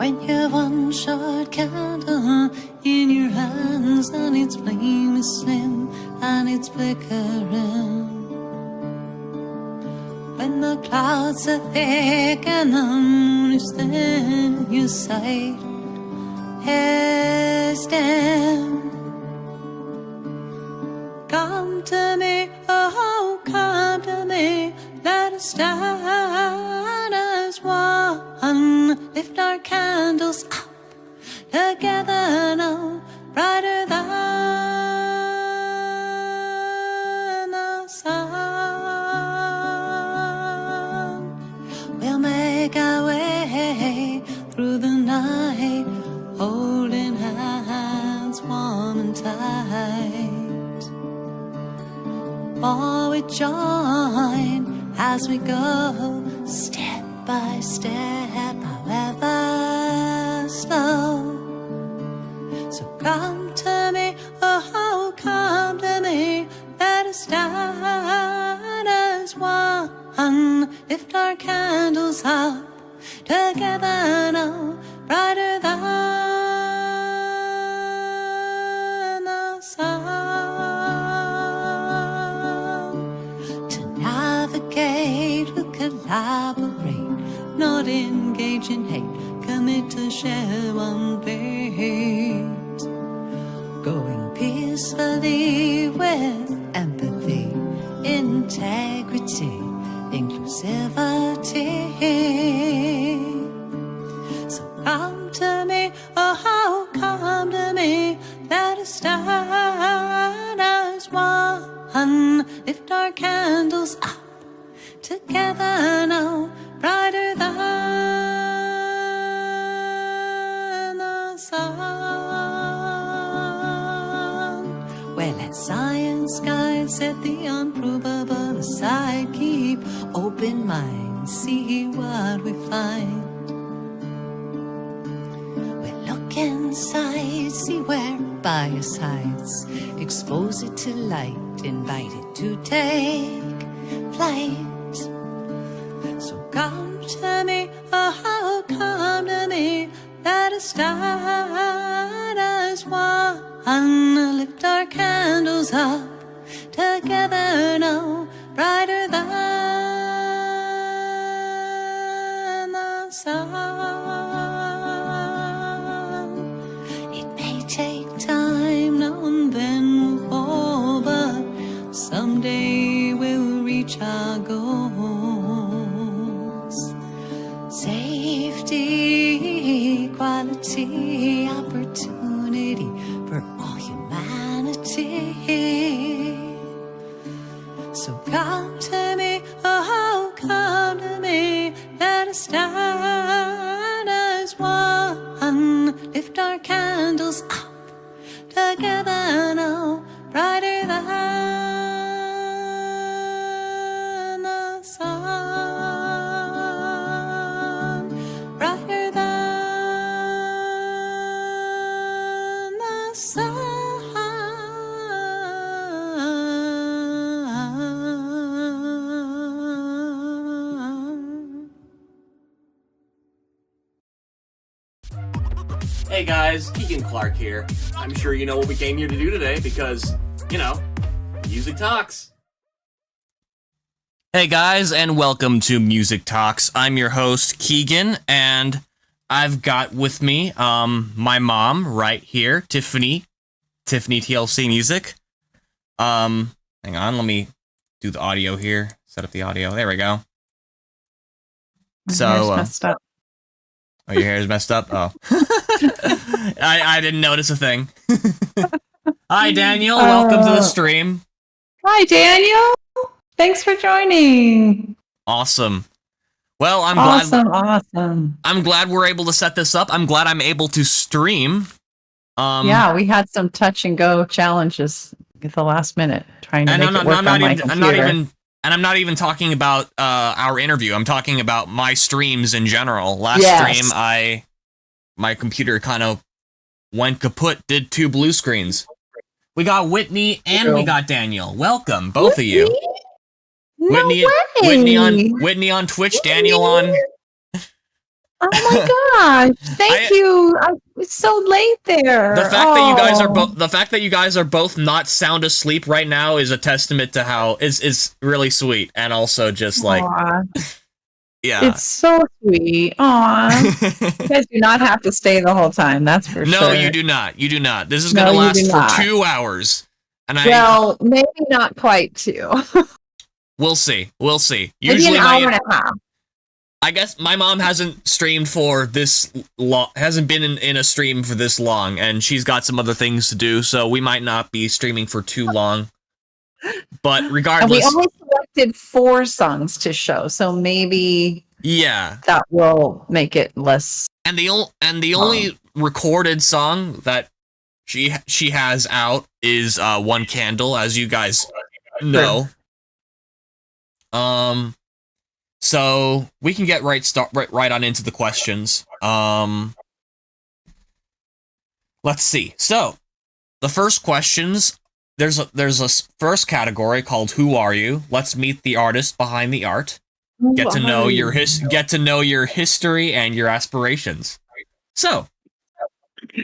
When you've one short candle in your hands and its flame is slim and it's flickering. When the clouds are thick and the moon is thin, your sight is dim. Come to me, oh, come to me, let us stand as one. Lift our candles up together now, brighter than the sun. We'll make our way through the night, holding hands warm and tight. All we join as we go, step by step, however slow. So come to me, oh, come to me, let us stand as one. Lift our candles up together now, brighter than the sun. To navigate, we'll collaborate, not engage in hate, commit to share one fate. Going peacefully with empathy, integrity, inclusivity. So come to me, oh, come to me, let us stand as one. Lift our candles up together now, brighter than the sun. Well, let science guide, set the unprovable aside, keep open mind, see what we find. We'll look inside, see where bias hides, expose it to light, invite it to take flight. So come to me, oh, come to me, let us stand as one. Lift our candles up together now, brighter than the sun. It may take time, now and then we'll fall, but someday we'll reach our goals. Safety, equality, opportunity for all humanity. So come to me, oh, come to me, let us stand as one. Lift our candles up together now, brighter than the sun, brighter than the sun. Hey guys, Tiffany Clark here. I'm sure you know what we came here to do today because, you know, music talks. Hey guys, and welcome to Music Talks. I'm your host, Keegan, and I've got with me my mom right here, Tiffany TLC Music. Hang on, let me do the audio here. Set up the audio. There we go. My hair's messed up. Oh, your hair is messed up? Oh. I didn't notice a thing. Hi, Daniel. Welcome to the stream. Hi, Daniel. Thanks for joining. Awesome. Well, I'm Awesome. I'm glad we're able to set this up. I'm glad I'm able to stream. Yeah, we had some touch and go challenges at the last minute trying to make it work on my computer. I'm not even talking about our interview. I'm talking about my streams in general. Last stream, my computer kind of went kaput, did 2 blue screens. We got Whitney and we got Daniel. Welcome, both of you. No way. Whitney on Twitch, Daniel on Oh my gosh! Thank you. It's so late there. The fact that you guys are both not sound asleep right now is a testament to how is really sweet, and also just like, Aw, yeah. it's so sweet. Aw. You guys do not have to stay the whole time. That's for sure. No, you do not. You do not. This is gonna last for 2 hours, and well, maybe not quite 2. We'll see. We'll see. Maybe an hour and a half. I guess my mom hasn't streamed for this long, hasn't been in a stream for this long, and she's got some other things to do, so we might not be streaming for too long. But regardless, and we only selected 4 songs to show, so maybe that will make it less. And the only recorded song that she has out is One Candle, as you guys know. Sure. So we can get right on into the questions. Let's see. So the first questions, there's a first category called Who Are You? Let's meet the artist behind the art. Get to know your history and your aspirations. So,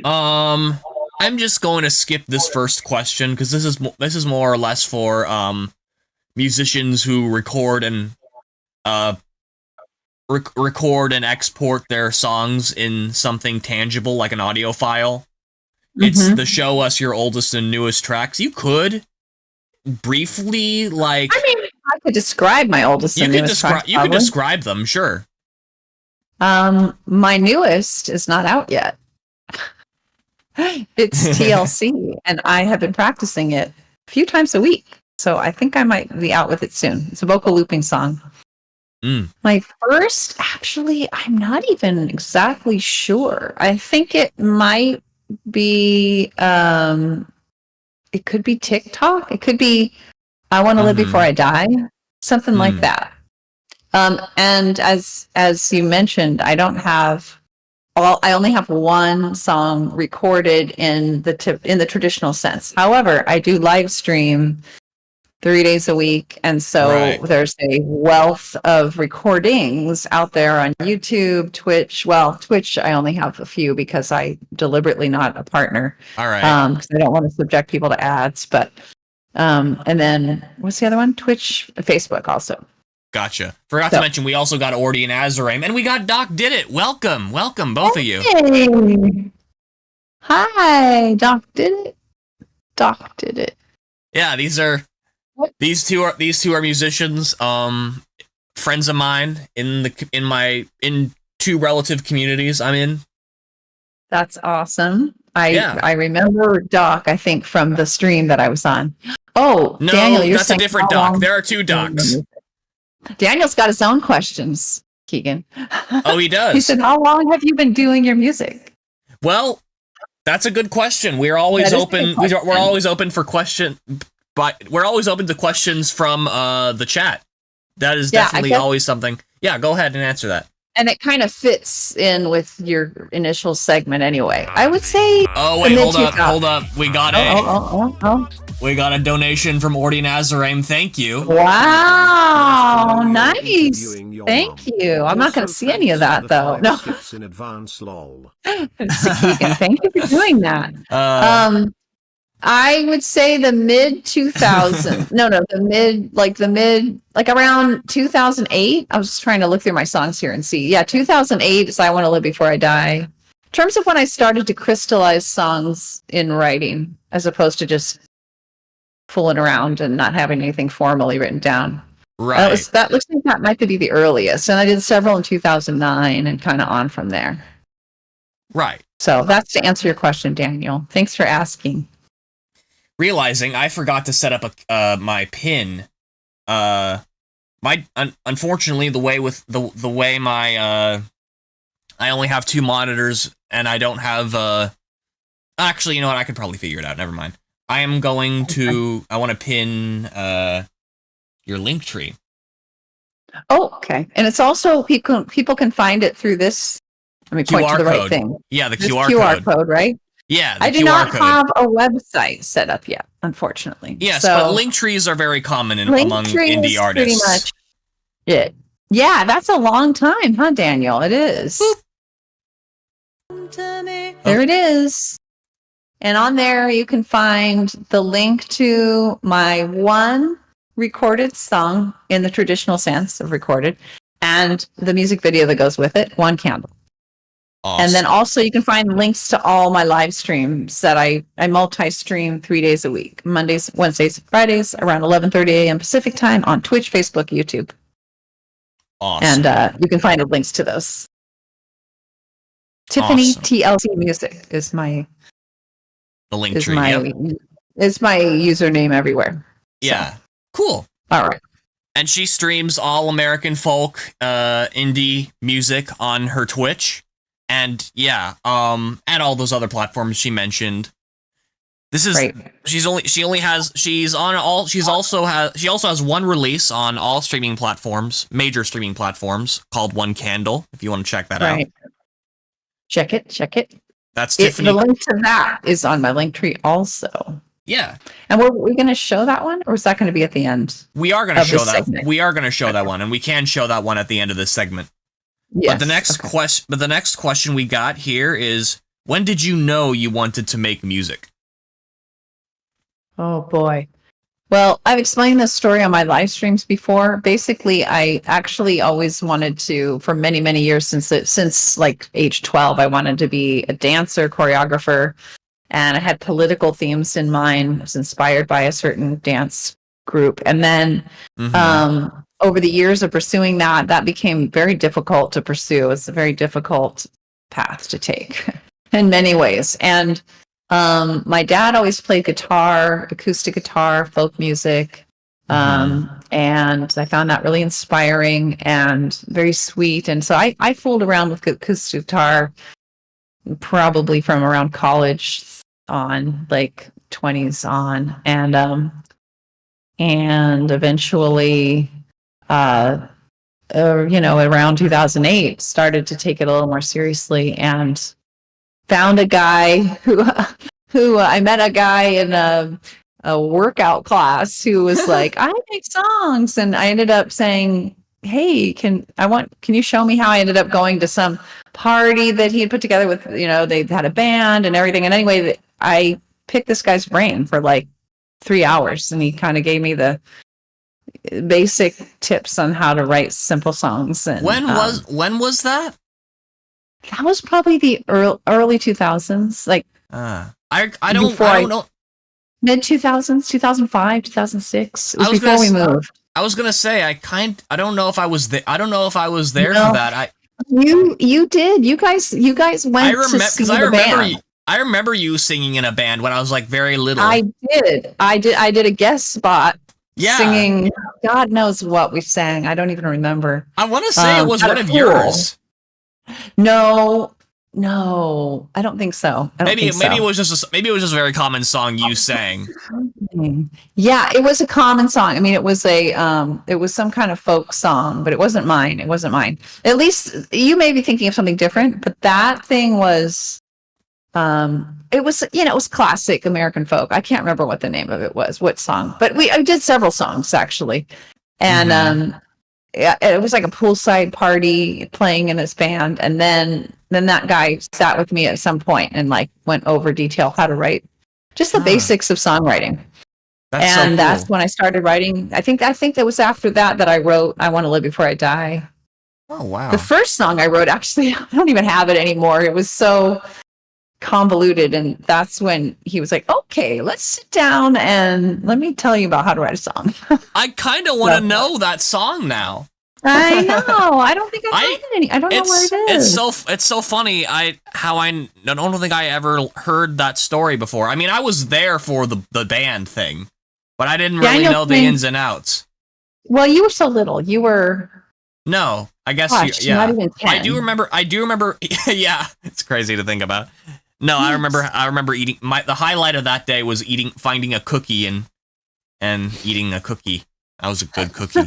I'm just going to skip this first question because this is more or less for musicians who record and record and export their songs in something tangible like an audio file. It's the show us your oldest and newest tracks. You could briefly, like, I mean, I could describe my oldest and newest tracks. You could describe them, sure. My newest is not out yet. It's TLC, and I have been practicing it a few times a week. So I think I might be out with it soon. It's a vocal looping song. My first, actually, I'm not even exactly sure. I think it might be, it could be TikTok. It could be I Want to Live Before I Die. Something like that. And as you mentioned, I only have one song recorded in the traditional sense. However, I do live stream 3 days a week, and so there's a wealth of recordings out there on YouTube, Twitch. Well, Twitch I only have a few because I deliberately not a partner. All right. Because I don't want to subject people to ads. But and then what's the other one? Twitch, Facebook also. Gotcha. Forgot to mention we also got Ordy and Azaraim, and we got Doc Did It. Welcome, both of you. Hey. Hi, Doc Did It. Doc Did It. Yeah, these two are musicians, friends of mine in 2 relative communities I'm in. That's awesome. I remember Doc, I think, from the stream that I was on. Oh, no, Daniel, you're that's a different Doc. There are 2 Docs. Daniel's got his own questions, Keegan. Oh, he does. He said, "How long have you been doing your music?" Well, that's a good question. We're always open. We're always open for question, but we're always open to questions from the chat. That is definitely always something. Yeah, go ahead and answer that. And it kind of fits in with your initial segment anyway. I would say. Oh wait, hold up. We got we got a donation from Ordy and Azaraim. Thank you. Wow, nice. Thank you. I'm not going to see any of that though. No. In advance, lol. Thank you for doing that. I would say the mid 2000s. like around 2008. I was just trying to look through my songs here and see. Yeah, 2008 is I Want to Live Before I Die. In terms of when I started to crystallize songs in writing, as opposed to just fooling around and not having anything formally written down. Right. That looks like that might be the earliest. And I did several in 2009 and kind of on from there. Right. So that's to answer your question, Daniel. Thanks for asking. Realizing I forgot to set up my pin. Unfortunately, the way my I only have 2 monitors and I don't have actually, you know what? I could probably figure it out. Never mind. I am going to. I want to pin your link tree. Oh, okay. And it's also people can find it through this. Let me point to the right thing. Yeah, the this QR code, right? Yeah, I do not have a website set up yet, unfortunately. Yes, but link trees are very common among indie artists. Pretty much it. Yeah, that's a long time, huh, Daniel? It is. There it is. And on there, you can find the link to my one recorded song in the traditional sense of recorded and the music video that goes with it, One Candle. Awesome. And then also you can find links to all my live streams that I multi-stream 3 days a week, Mondays, Wednesdays, Fridays, around 11:30 a.m. Pacific time on Twitch, Facebook, YouTube. Awesome. And you can find the links to those. Tiffany Awesome. TLC Music is my The is Linktree. my Yep. is my username everywhere. Yeah. Cool. All right. And she streams all American folk, indie music on her Twitch. And yeah, and all those other platforms she mentioned. This is Right. she also has one release on all streaming platforms, major streaming platforms, called One Candle, if you want to check that out. Right. Check it. That's Tiffany. The link to that is on my link tree also. Yeah. And were we going to show that one, or is that going to be at the end? We are going to Of show this that. segment. We are going to show that one, and we can show that one at the end of this segment. Yes. But the next question we got here is, when did you know you wanted to make music? Oh boy. Well, I've explained this story on my live streams before. Basically, I actually always wanted to, for many, many years since like age 12, I wanted to be a dancer, choreographer, and I had political themes in mind. I was inspired by a certain dance group. And then over the years of pursuing that became very difficult to pursue. It's a very difficult path to take in many ways. And my dad always played guitar, acoustic guitar, folk music. And I found that really inspiring and very sweet. And so I fooled around with acoustic guitar probably from around college on, like 20s on. And eventually, around 2008, started to take it a little more seriously and found a guy who I met a guy in a workout class who was like, I make songs. And I ended up saying, hey, can you show me how? I ended up going to some party that he had put together with, they had a band and everything. And anyway, I picked this guy's brain for like 3 hours, and he kind of gave me the basic tips on how to write simple songs. And When was that? that was probably the early 2000s, like I don't know. mid 2000s, 2005, 2006. It was I was before we gonna moved. I was gonna say I don't know if I was there. I don't know if I was there No. for that. You did. You guys went to see the band. I remember you singing in a band when I was like very little. I did a guest spot singing. God knows what we sang. I don't even remember. I want to say it was at one a of pool. yours. No, I don't think so. Maybe it was just a very common song you sang. Yeah, it was a common song. I mean, it was some kind of folk song, but it wasn't mine. At least you may be thinking of something different, but that thing was, it was classic American folk. I can't remember what the name of it was, what song, but I did several songs actually. And, it was like a poolside party playing in this band. And then that guy sat with me at some point and like went over detail how to write just the basics of songwriting. That's so cool. That's when I started writing. I think that was after that I wrote I Want to Live Before I Die. Oh, wow. The first song I wrote, actually, I don't even have it anymore. It was so convoluted. And that's when he was like, okay, let's sit down and let me tell you about how to write a song. I kind of want to know that song now. I know. I don't think I have it any. I don't know where it is. It's so funny. I don't think I ever heard that story before. I mean, I was there for the band thing, but I didn't really know the ins and outs. Well, you were so little. You were. No, I guess Not even 10. I do remember. Yeah, it's crazy to think about. No, I remember eating. The highlight of that day was finding a cookie and eating a cookie. That was a good cookie.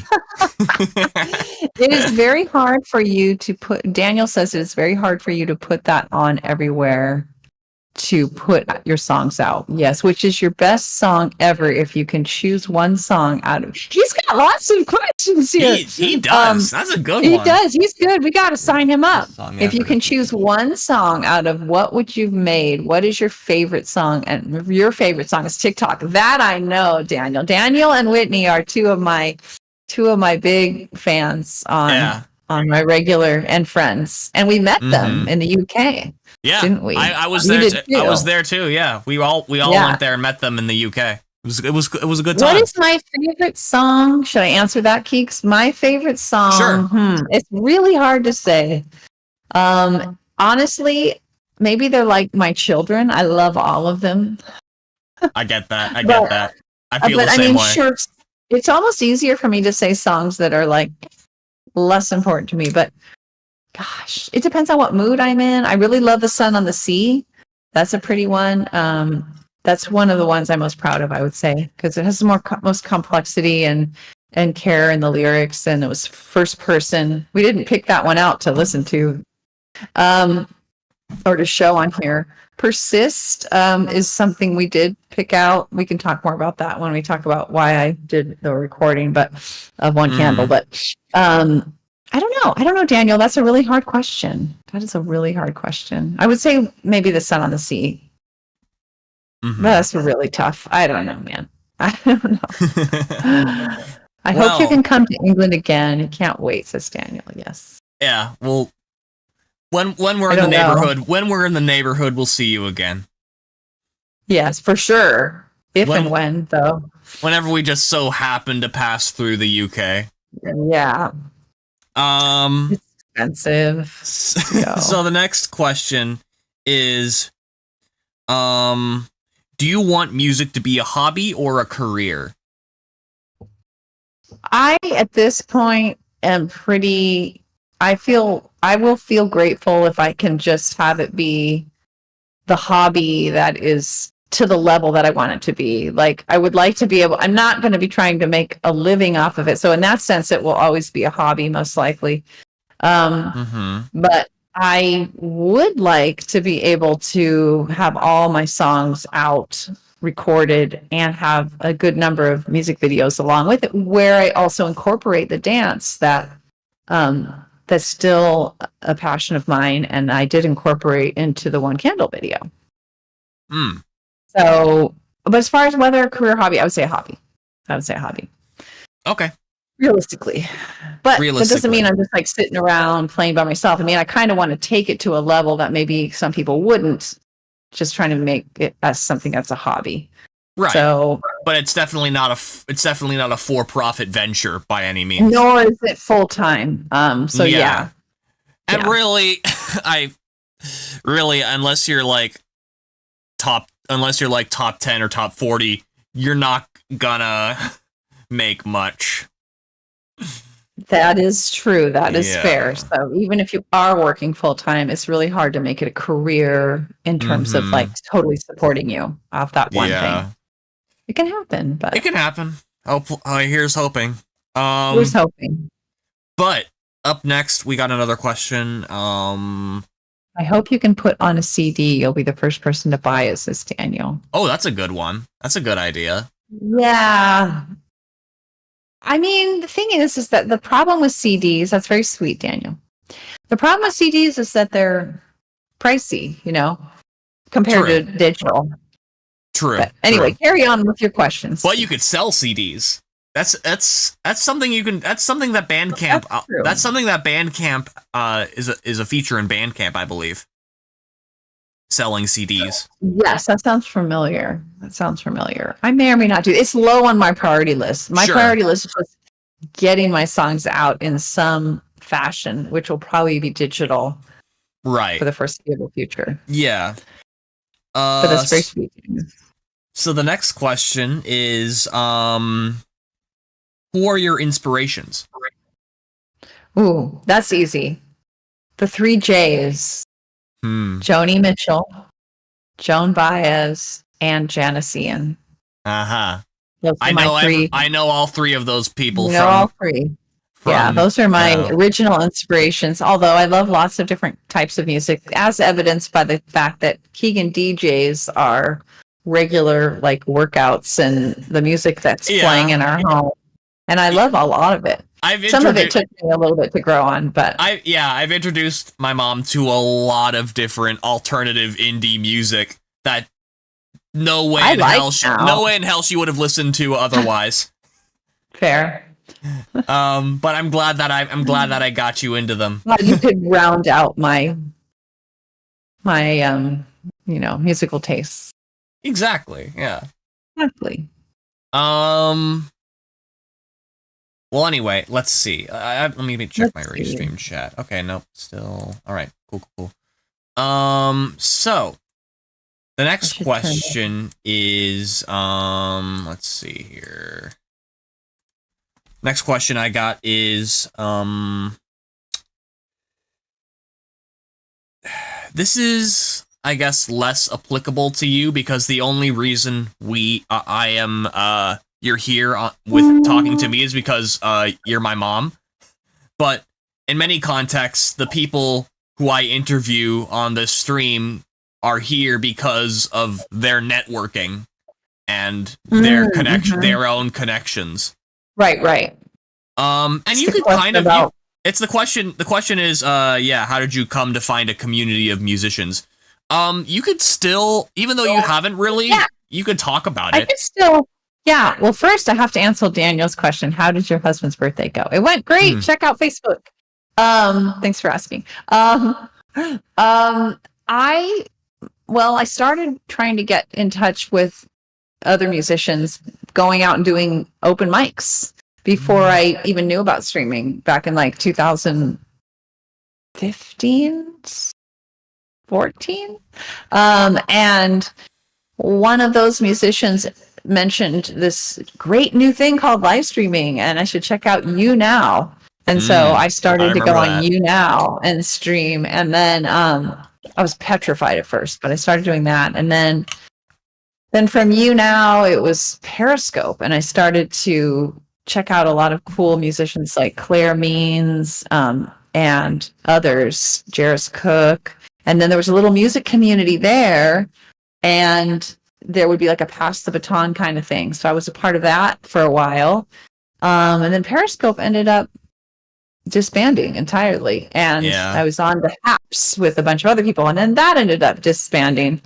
It is very hard for you to put. Daniel says it is very hard for you to put that on everywhere to put your songs out. Yes, which is your best song ever if you can choose one song out of. He's got lots of questions here. He does. That's a good He one. does. He's good. We got to sign him up. Song If you ever. can choose one song out of what would you've made, what is your favorite song? And your favorite song is TikTok. That I know, Daniel. Daniel and Whitney are two of my big fans on my regular and friends, and we met them in the UK. Yeah, didn't we? I was You there. did I too. was there too. Yeah, we all Yeah. went there and met them in the UK. It was a good time. What is my favorite song? Should I answer that, Keeks? My favorite song. Sure. It's really hard to say. Honestly, maybe they're like my children. I love all of them. I get that. I get that. I feel But the same way. sure, it's almost easier for me to say songs that are like less important to me. But gosh, it depends on what mood I'm in. I really love The Sun on the Sea. That's a pretty one. That's one of the ones I'm most proud of, I would say, because it has the most complexity and care in the lyrics, and it was first person. We didn't pick that one out to listen to, or to show on here. Persist is something we did pick out. We can talk more about that when we talk about why I did the recording, but of One Candle. But I don't know, Daniel. That's a really hard question. That is a really hard question. I would say maybe The Sun on the Sea. Mhm. That's really tough. I don't know, man. I don't know. I hope you Well- can come to England again. You can't wait, says Daniel. Yes. Yeah. Well, when we're I in the don't know. neighborhood, we'll see you again. Yes, for sure. If When- and when, though. Whenever we just so happen to pass through the UK. Yeah. Expensive. So the next question is, do you want music to be a hobby or a career? I, at this point, am pretty. I will feel grateful if I can just have it be the hobby that is to the level that I want it to be. Like, I would like to be able, I'm not going to be trying to make a living off of it. So in that sense, it will always be a hobby, most likely. But I would like to be able to have all my songs out, recorded, and have a good number of music videos along with it, where I also incorporate the dance that's still a passion of mine, and I did incorporate into the One Candle video. So, but as far as whether a career hobby, I would say a hobby. Okay. Realistically. But that doesn't mean I'm just like sitting around playing by myself. I mean, I kind of want to take it to a level that maybe some people wouldn't, just trying to make it as something that's a hobby. Right. So, but it's definitely not a for-profit venture by any means. nor is it full time. So yeah. And Yeah. really, unless you're like top 10 or top 40, you're not gonna make much. That is true. That is Yeah. fair. So even if you are working full time, it's really hard to make it a career in terms of like totally supporting you off that one thing. It can happen, but It can happen. Here's hoping. who's hoping? But up next, we got another question. I hope you can put on a CD. You'll be the first person to buy it, says Daniel. Oh, that's a good one. That's a good idea. Yeah. I mean, the thing is that the problem with CDs, that's very sweet, Daniel. The problem with CDs is that they're pricey, compared True. to digital. True. But anyway, true. carry on with your questions. But you could sell CDs. That's something you can. That's something that Bandcamp. That's true. That's something that Bandcamp is a feature in Bandcamp, I believe. Selling CDs. Yes, that sounds familiar. I may or may not do. It's low on my priority list. My Sure. priority list is just getting my songs out in some fashion, which will probably be digital Right. for the foreseeable future. Yeah. But that's very sweet. So the next question is, who are your inspirations? Ooh, that's easy. The 3 J's. Joni Mitchell, Joan Baez, and Janice Ian. Uh-huh. Those are I my know 3. I know all 3 of those people all 3. Yeah, those are my you know, original inspirations. Although I love lots of different types of music, as evidenced by the fact that Keegan DJs are regular like workouts and the music that's playing in our home. And I love a lot of it. Some of it took me a little bit to grow on, but I've introduced my mom to a lot of different alternative indie music that no way in hell she would have listened to otherwise. Fair. But I'm glad that I got you into them. Well, you could round out my musical tastes. Exactly. Yeah. Exactly. Well, anyway, let's see. Let me check my restream chat. Okay, nope, still. All right, cool. So the next question is, let's see here. Next question I got is, this is, I guess, less applicable to you because the only reason you're here with talking to me is because you're my mom. But in many contexts, the people who I interview on this stream are here because of their networking and their their own connections. Right. And you could kind of it's the question. The question is, how did you come to find a community of musicians? You could still, even though you haven't really, you could talk about it. I could still. Yeah. Well, first I have to answer Daniel's question. How did your husband's birthday go? It went great. Check out Facebook. Thanks for asking. I started trying to get in touch with other musicians, going out and doing open mics before I even knew about streaming back in like 2015, 14. And one of those musicians mentioned this great new thing called live streaming, and I should check out You Now. And so I started to go on You Now and stream. And then I was petrified at first, but I started doing that. And then from You Now, it was Periscope. And I started to check out a lot of cool musicians like Claire Means and others, Jairus Cook. And then there was a little music community there. And there would be like a pass the baton kind of thing. So I was a part of that for a while. And then Periscope ended up disbanding entirely. And I was on the Haps with a bunch of other people. And then that ended up disbanding.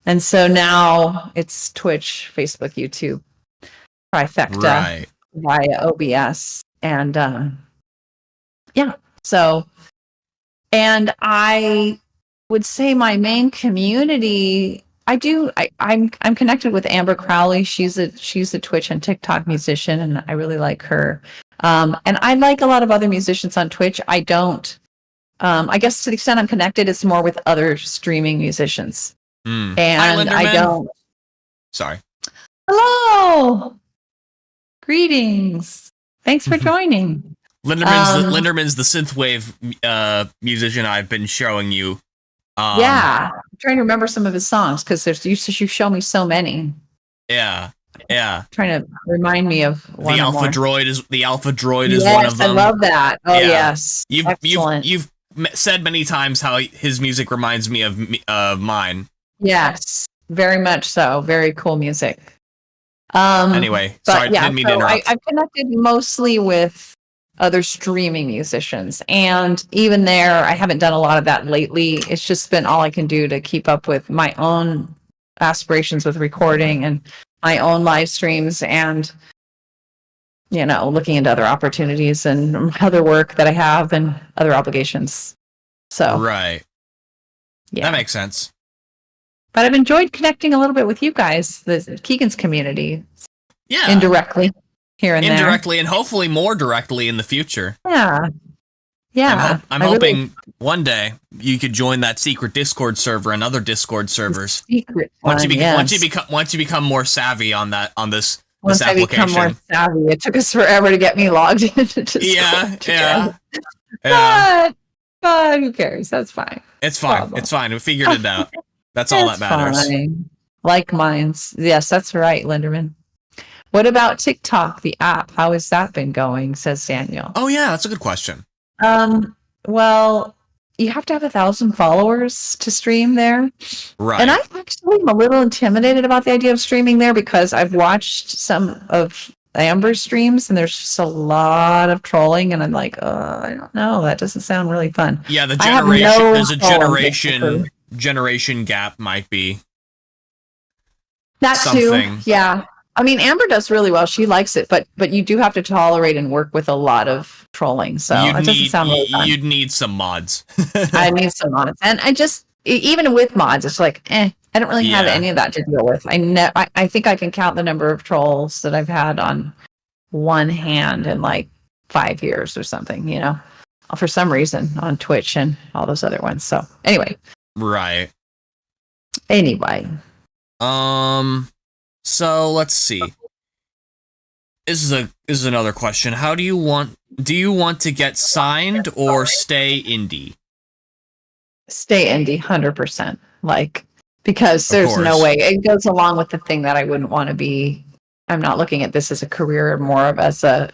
And so now it's Twitch, Facebook, YouTube, trifecta via OBS. And so, and I would say my main community, I'm connected with Amber Crowley. She's a Twitch and TikTok musician, and I really like her. And I like a lot of other musicians on Twitch. I don't. I guess to the extent I'm connected, it's more with other streaming musicians. And I don't. Sorry. Hello. Greetings. Thanks for joining. Linderman's the synthwave musician I've been showing you. I'm trying to remember some of his songs because you show me so many. Yeah. Trying to remind me of one. The Alpha Droid is one of them. I love that. Oh yes, you've said many times how his music reminds me of mine. Yes, very much so. Very cool music. Anyway, sorry, didn't mean to interrupt. I've connected mostly with other streaming musicians, and even there, I haven't done a lot of that lately. It's just been all I can do to keep up with my own aspirations with recording and my own live streams, and looking into other opportunities and other work that I have and other obligations. So that makes sense. But I've enjoyed connecting a little bit with you guys, the Keegan's community. Yeah. Indirectly here and there. Indirectly and hopefully more directly in the future. Yeah. I'm hoping one day you could join that secret Discord server and other Discord servers. Secret once you become more savvy on this Once I become more savvy, it took us forever to get me logged into Discord. But who cares? That's fine. It's fine. It's fine. We figured it out. That's all that matters. Fine. Like minds. Yes, that's right, Linderman. What about TikTok, the app? How has that been going? Says Daniel. Oh yeah, that's a good question. Well, you have to have 1,000 followers to stream there. Right. And I actually am a little intimidated about the idea of streaming there because I've watched some of Amber's streams and there's just a lot of trolling and I'm like, I don't know, that doesn't sound really fun. Yeah, the I have generation no there's a following. generation gap might be That something. too, yeah. I mean, Amber does really well. She likes it, but you do have to tolerate and work with a lot of trolling. So it doesn't sound really fun. You'd need some mods. I need some mods, and I just even with mods, it's like, I don't really have any of that to deal with. I think I can count the number of trolls that I've had on one hand in like 5 years or something. You know, for some reason on Twitch and all those other ones. So anyway, Right. Anyway. So let's see. This is another question. Do you want to get signed or stay indie? Stay indie 100%. Like, because there's no way it goes along with the thing that I wouldn't want to be. I'm not looking at this as a career, more of as a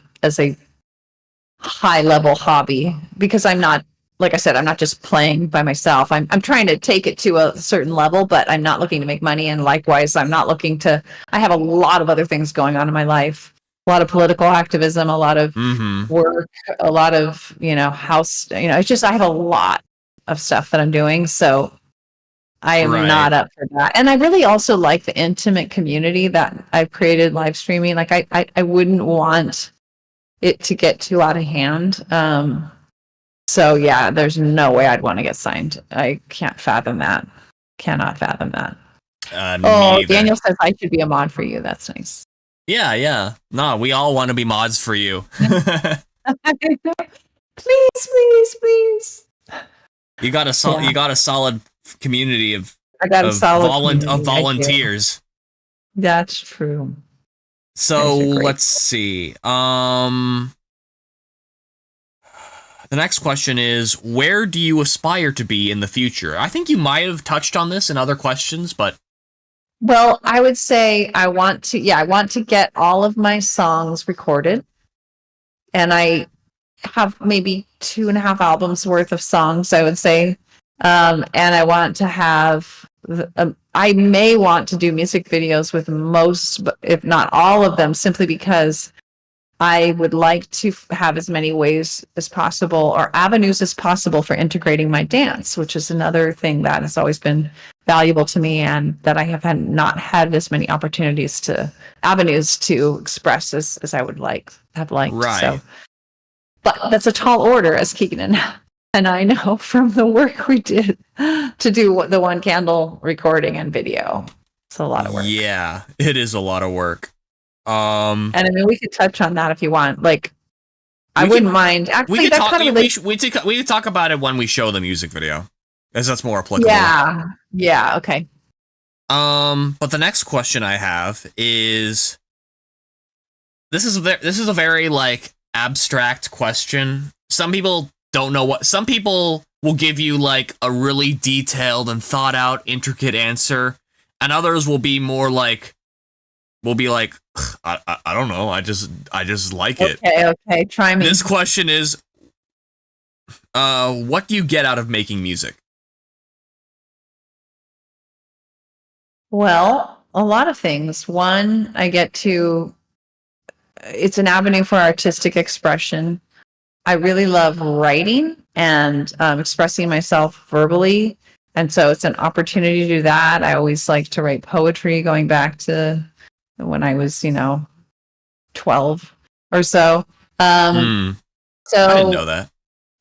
high level hobby, because I'm not, like I said, I'm not just playing by myself. I'm trying to take it to a certain level, but I'm not looking to make money. And likewise, I'm not looking to, I have a lot of other things going on in my life, a lot of political activism, a lot of work, a lot of, house, it's just, I have a lot of stuff that I'm doing. So I am not up for that. And I really also like the intimate community that I've created live streaming. Like I wouldn't want it to get too out of hand. So yeah, there's no way I'd want to get signed. I can't fathom that. Cannot fathom that. Daniel says I should be a mod for you. That's nice. Yeah. No, we all want to be mods for you. Please. You got a solid community of volunteers. That's true. So let's see. The next question is, where do you aspire to be in the future? I think you might have touched on this in other questions, but. Well, I would say I want to get all of my songs recorded. And I have maybe 2.5 albums worth of songs, I would say. And I want to have, I may want to do music videos with most, if not all of them, simply because I would like to have as many ways as possible or avenues as possible for integrating my dance, which is another thing that has always been valuable to me and that I have not had as many avenues to express as I would have liked. Right. So, but that's a tall order, as Keegan and I know from the work we did to do the one candle recording and video. It's a lot of work. Yeah, it is a lot of work. And I mean, we could touch on that if you want. Like, I wouldn't mind. Actually, we could talk about it when we show the music video, as that's more applicable. Yeah. Okay. But the next question I have is, this is a very like abstract question. Some people don't know what. Some people will give you like a really detailed and thought out, intricate answer, and others will be more like. We'll be like, I don't know. I just like it. Okay. Try me. This question is, what do you get out of making music? Well, a lot of things. One, it's an avenue for artistic expression. I really love writing and expressing myself verbally. And so it's an opportunity to do that. I always like to write poetry going back to when I was, 12 or so. So I didn't know that.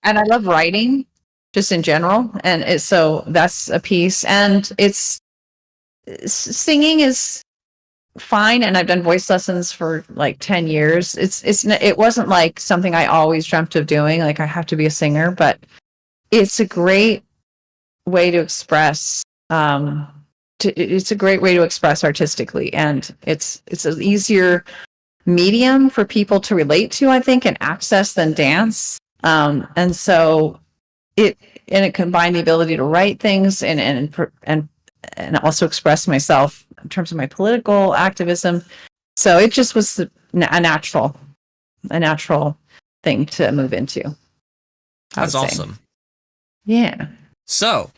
And I love writing just in general. And so that's a piece. And singing is fine. And I've done voice lessons for like 10 years. It wasn't like something I always dreamt of doing. Like I have to be a singer, but it's a great way to express, it's a great way to express artistically, and it's an easier medium for people to relate to, I think, and access than dance. And so it combined the ability to write things and also express myself in terms of my political activism. So it just was a natural thing to move into. That's awesome. Yeah. So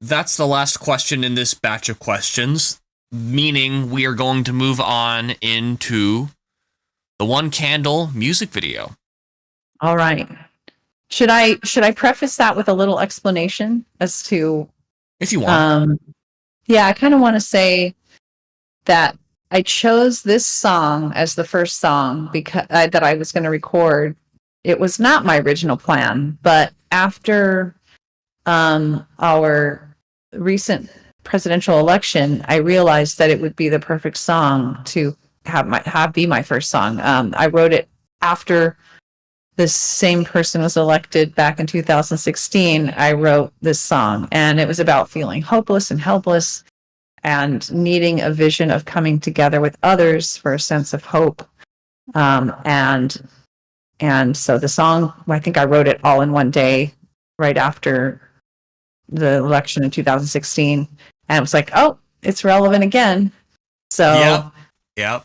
that's the last question in this batch of questions, meaning we are going to move on into the One Candle music video. All right. Should I preface that with a little explanation as to, if you want? Yeah, I kind of want to say that I chose this song as the first song because that I was going to record. It was not my original plan, but after our recent presidential election, I realized that it would be the perfect song to be my first song. I wrote it after this same person was elected back in 2016. I wrote this song, and it was about feeling hopeless and helpless and needing a vision of coming together with others for a sense of hope. And so the song, I think I wrote it all in one day right after the election in 2016. And it was like, oh, it's relevant again. So Yep.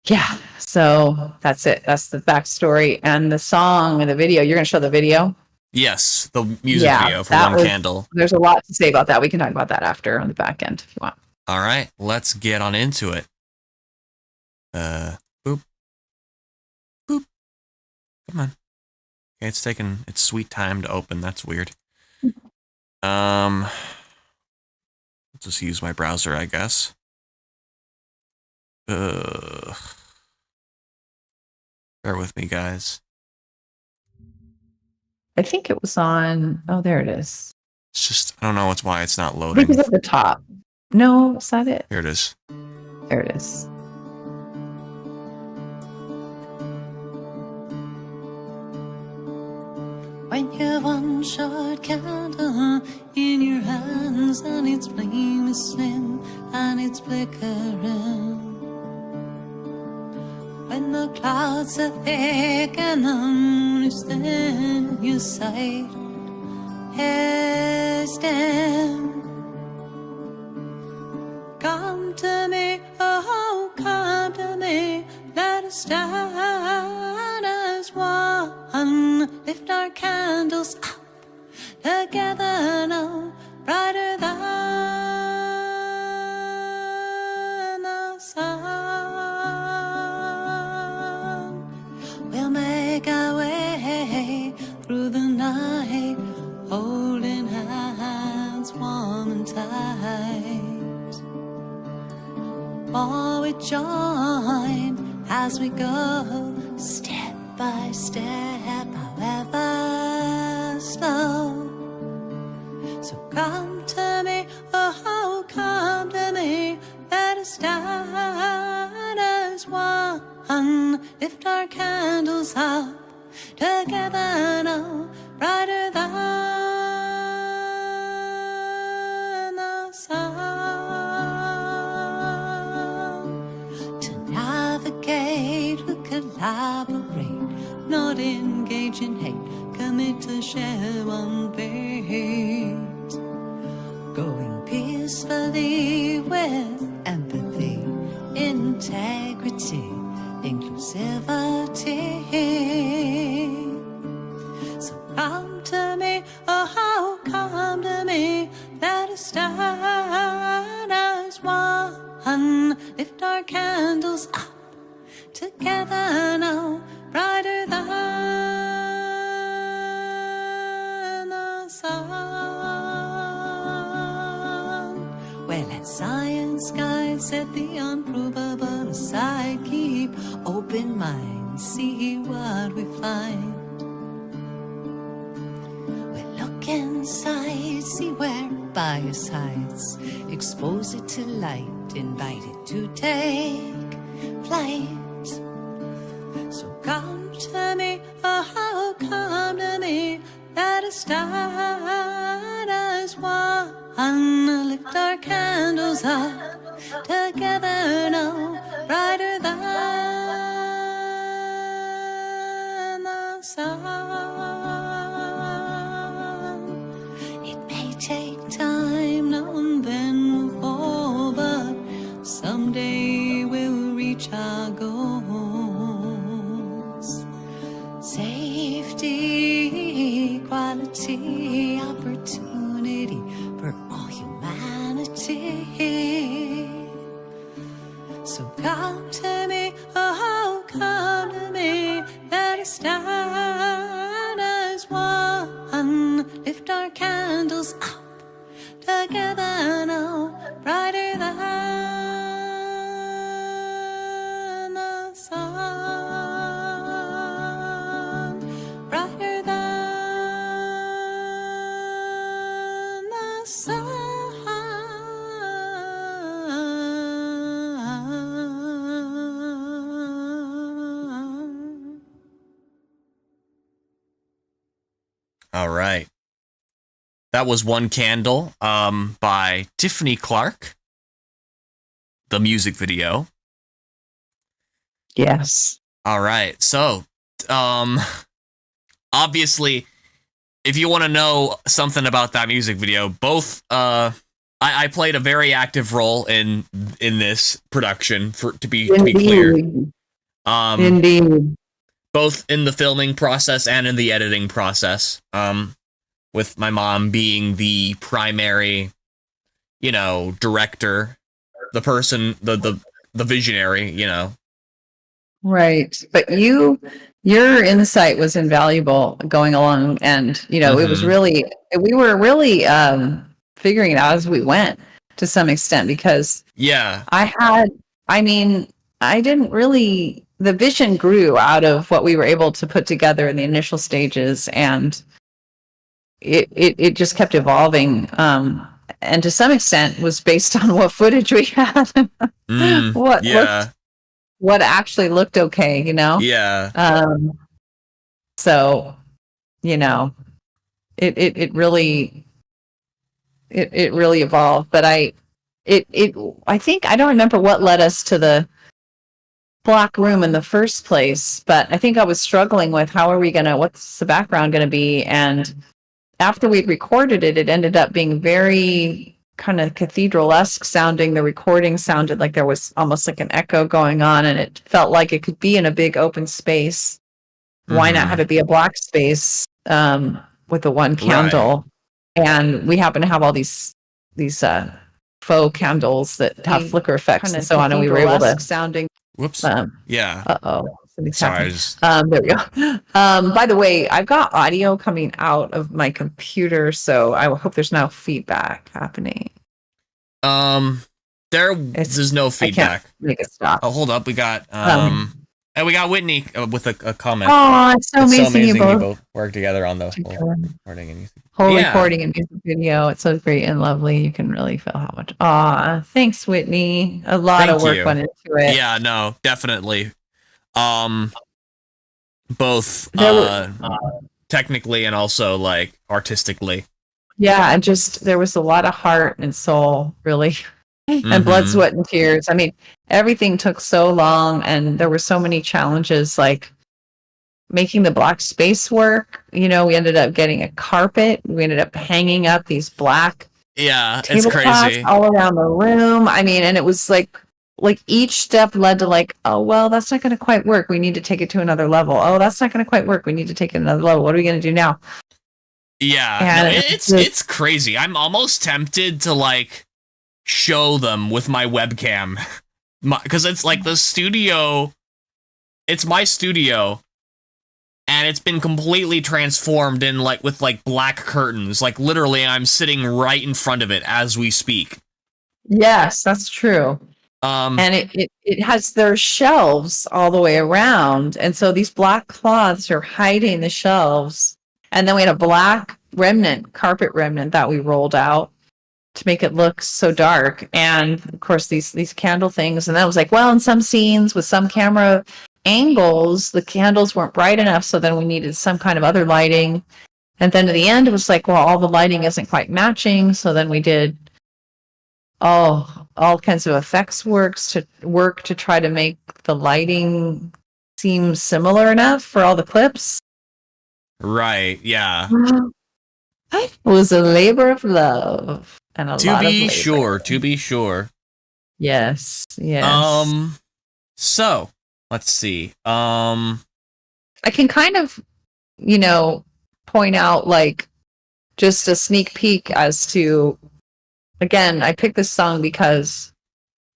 Yeah. So that's it. That's the backstory. And the song and the video, you're going to show the video? Yes, the music video for One Candle. There's a lot to say about that. We can talk about that after on the back end if you want. All right, let's get on into it. Boop. Boop. Come on. Okay, it's taking its sweet time to open. That's weird. Let's just use my browser, I guess. Bear with me, guys. I think it was on. Oh, there it is. It's just, I don't know why it's not I loading. think it's at the top. No, is that it? Here it is. There it is. When you've one short candle in your hands and its flame is slim and it's flickering, when the clouds are thick and the moon is thin in your sight is dim, come to me, oh come to me, let us stand as one, lift our candles up together now, brighter than the sun. We'll make our way through the night, holding hands warm and tight. For we join as we go, step by step, however slow. So come to me, oh come to me, let us stand as one, lift our candles up together now, brighter than the sun. To navigate, we'll collaborate, not engage in hate, commit to share one fate, going peacefully with empathy, integrity, inclusivity. So come to me, oh come to me, let us stand as one, lift our candles up together now, brighter than the sun. Well, let science guide, set the unprovable aside, keep open mind, see what we find. We'll look inside, see where bias hides, expose it to light, invite it to take flight. So come to me, oh come to me, let us stand as one, lift our candles up together now, brighter than the sun. It may take time, now and then we'll fall, but someday we'll reach opportunity, opportunity for all humanity. So come to me, oh, come to me, let us stand as one, lift our candles up together now, brighter than the sun, brighter than the sun. All right. That was One Candle by Tiffany Clark. The music video. Yes. All right. So, obviously, if you want to know something about that music video, both I played a very active role in this production to be clear. Indeed. Both in the filming process and in the editing process. With my mom being the primary, director, the person, the visionary, Right. But your insight was invaluable going along. And, it was really, we were really figuring it out as we went to some extent because yeah, I didn't really, the vision grew out of what we were able to put together in the initial stages. And it just kept evolving. And to some extent was based on what footage we had. What actually looked okay, Yeah. So, it really evolved. But I think I don't remember what led us to the black room in the first place, but I think I was struggling with what's the background gonna be, and after we'd recorded it, it ended up being very kind of cathedral-esque sounding. The recording sounded like there was almost like an echo going on, and it felt like it could be in a big open space. Why not have it be a black space with the one candle? Right. And we happen to have all these faux candles that have flicker effects and so on, and we were able to sounding. Whoops. Yeah. Sorry. There we go. By the way, I've got audio coming out of my computer, so I hope there's no feedback happening. There's no feedback. I can't make it stop. Oh, hold up. We got we got Whitney with a comment. Oh, it's so amazing you both work together on the recording and music. Recording and music video. It's so great and lovely. You can really feel how much. Thanks, Whitney. A lot of work went into it. Yeah, no, definitely. Both technically and also like artistically. Yeah, and just there was a lot of heart and soul, really, and blood, sweat, and tears. I mean, everything took so long, and there were so many challenges, like making the black space work. We ended up getting a carpet. We ended up hanging up these black it's crazy all around the room. I mean, and it was like each step led to like, oh, well, that's not going to quite work. We need to take it to another level. Oh, that's not going to quite work. We need to take it another level. What are we going to do now? Yeah, no, it's crazy. I'm almost tempted to like show them with my webcam because it's like the studio. It's my studio, and it's been completely transformed in like with like black curtains. Like literally, I'm sitting right in front of it as we speak. Yes, that's true. And it has their shelves all the way around, and so these black cloths are hiding the shelves. And then we had a black carpet remnant that we rolled out to make it look so dark. And of course, these candle things. And that was like, well, in some scenes with some camera angles, the candles weren't bright enough. So then we needed some kind of other lighting. And then to the end, it was like, well, all the lighting isn't quite matching. So then we did all kinds of effects work to try to make the lighting seem similar enough for all the clips. Right, yeah. It was a labor of love and a lot of labor. To be sure. Yes. So, let's see. I can kind of, point out like just a sneak peek as to, again, I picked this song because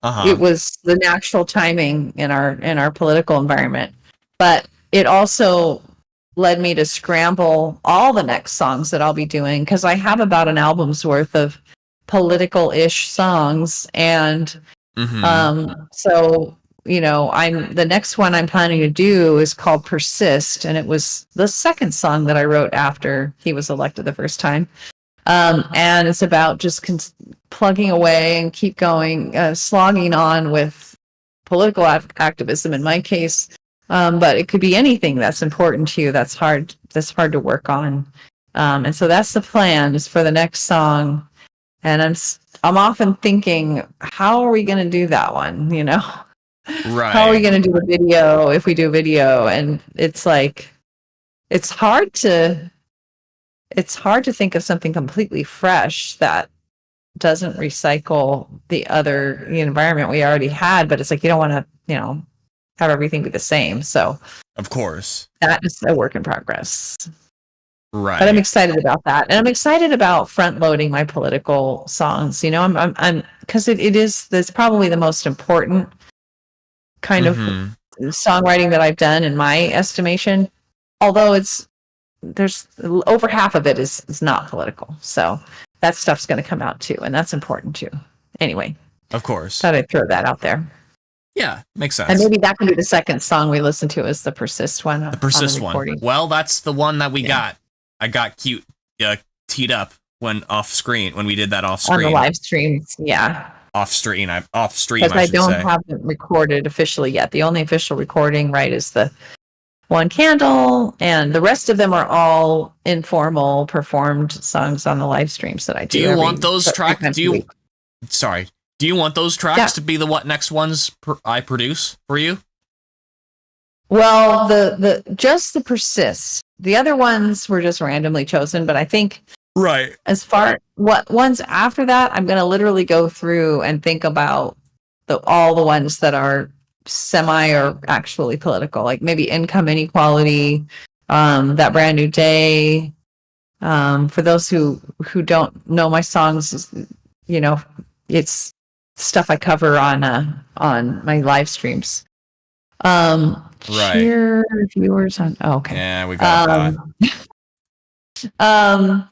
it was the natural timing in our political environment, but it also led me to scramble all the next songs that I'll be doing, because I have about an album's worth of political-ish songs, and so the next one I'm planning to do is called Persist, and it was the second song that I wrote after he was elected the first time. And it's about just plugging away and keep going, slogging on with political activism in my case. But it could be anything that's important to you, that's hard to work on. And so that's the plan, is for the next song. And I'm often thinking, how are we going to do that one? Right. How are we going to do a video if we do a video? And it's like, it's hard to think of something completely fresh that doesn't recycle the environment we already had, but it's like, you don't want to, have everything be the same. So of course, that is a work in progress. Right. But I'm excited about that. And I'm excited about front loading my political songs. I'm because that's probably the most important kind of songwriting that I've done in my estimation. Although there's over half of it is not political. So that stuff's going to come out too. And that's important too. Anyway. Of course. Thought I'd throw that out there. Yeah, makes sense. And maybe that can be the second song we listen to, is the Persist one. The Persist one. Well, that's the one that we got. I got teed up when we did that off screen. On the live streams, yeah. Off stream, I don't have it recorded officially yet. The only official recording, right, is the one candle, and the rest of them are all informal performed songs on the live streams that I do. Do you want those tracks? Do you want those tracks to be the next ones I produce for you? Well, the just the Persist. The other ones were just randomly chosen, but I think as far what ones after that, I'm going to literally go through and think about all the ones that are semi or actually political, like maybe income inequality, That Brand New Day. For those who don't know my songs, it's stuff I cover on my live streams. Share viewers on. Oh, okay. Yeah, we got that.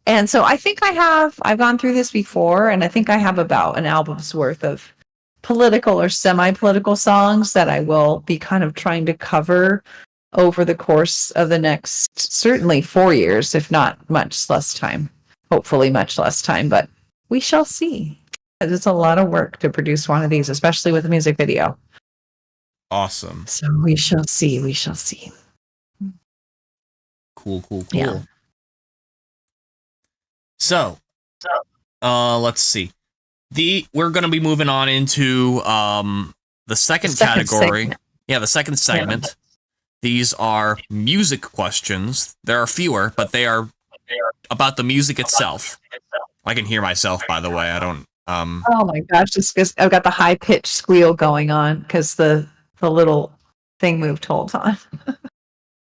And so I think I've gone through this before, and I think I have about an album's worth of political or semi-political songs that I will be kind of trying to cover over the course of the next, certainly 4 years, if not much less time. Hopefully much less time, but we shall see. It's a lot of work to produce one of these, especially with a music video. Awesome. So we shall see. Cool. Yeah. So, let's see. We're going to be moving on into the second category. Segment. Yeah, the second segment. Yeah. These are music questions. There are fewer, but they are about the music itself. I can hear myself, by the way. I don't. Oh my gosh! Just because I've got the high pitched squeal going on because the little thing moved. Hold on.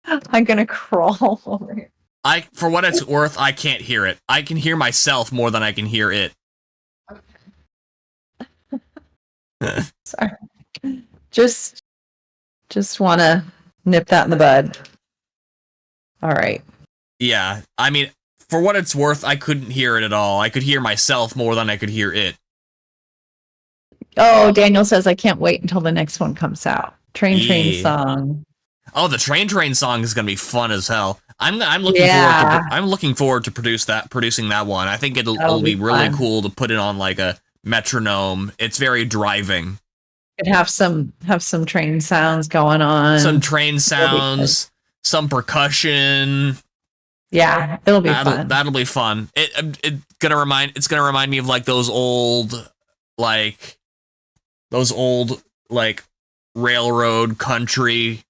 I'm gonna crawl over here. For what it's worth, I can't hear it. I can hear myself more than I can hear it. Sorry. Just want to nip that in the bud. All right. Yeah, I mean, for what it's worth, I couldn't hear it at all. I could hear myself more than I could hear it. Oh, Daniel says I can't wait until the next one comes out. Train song. Oh, the train song is gonna be fun as hell. I'm looking forward to producing that one. I think it'll be really cool to put it on like a metronome. It's very driving. It have some train sounds going on. Some train sounds, some percussion. Yeah, it'll be fun. That'll be fun. It's gonna remind me of like those old railroad country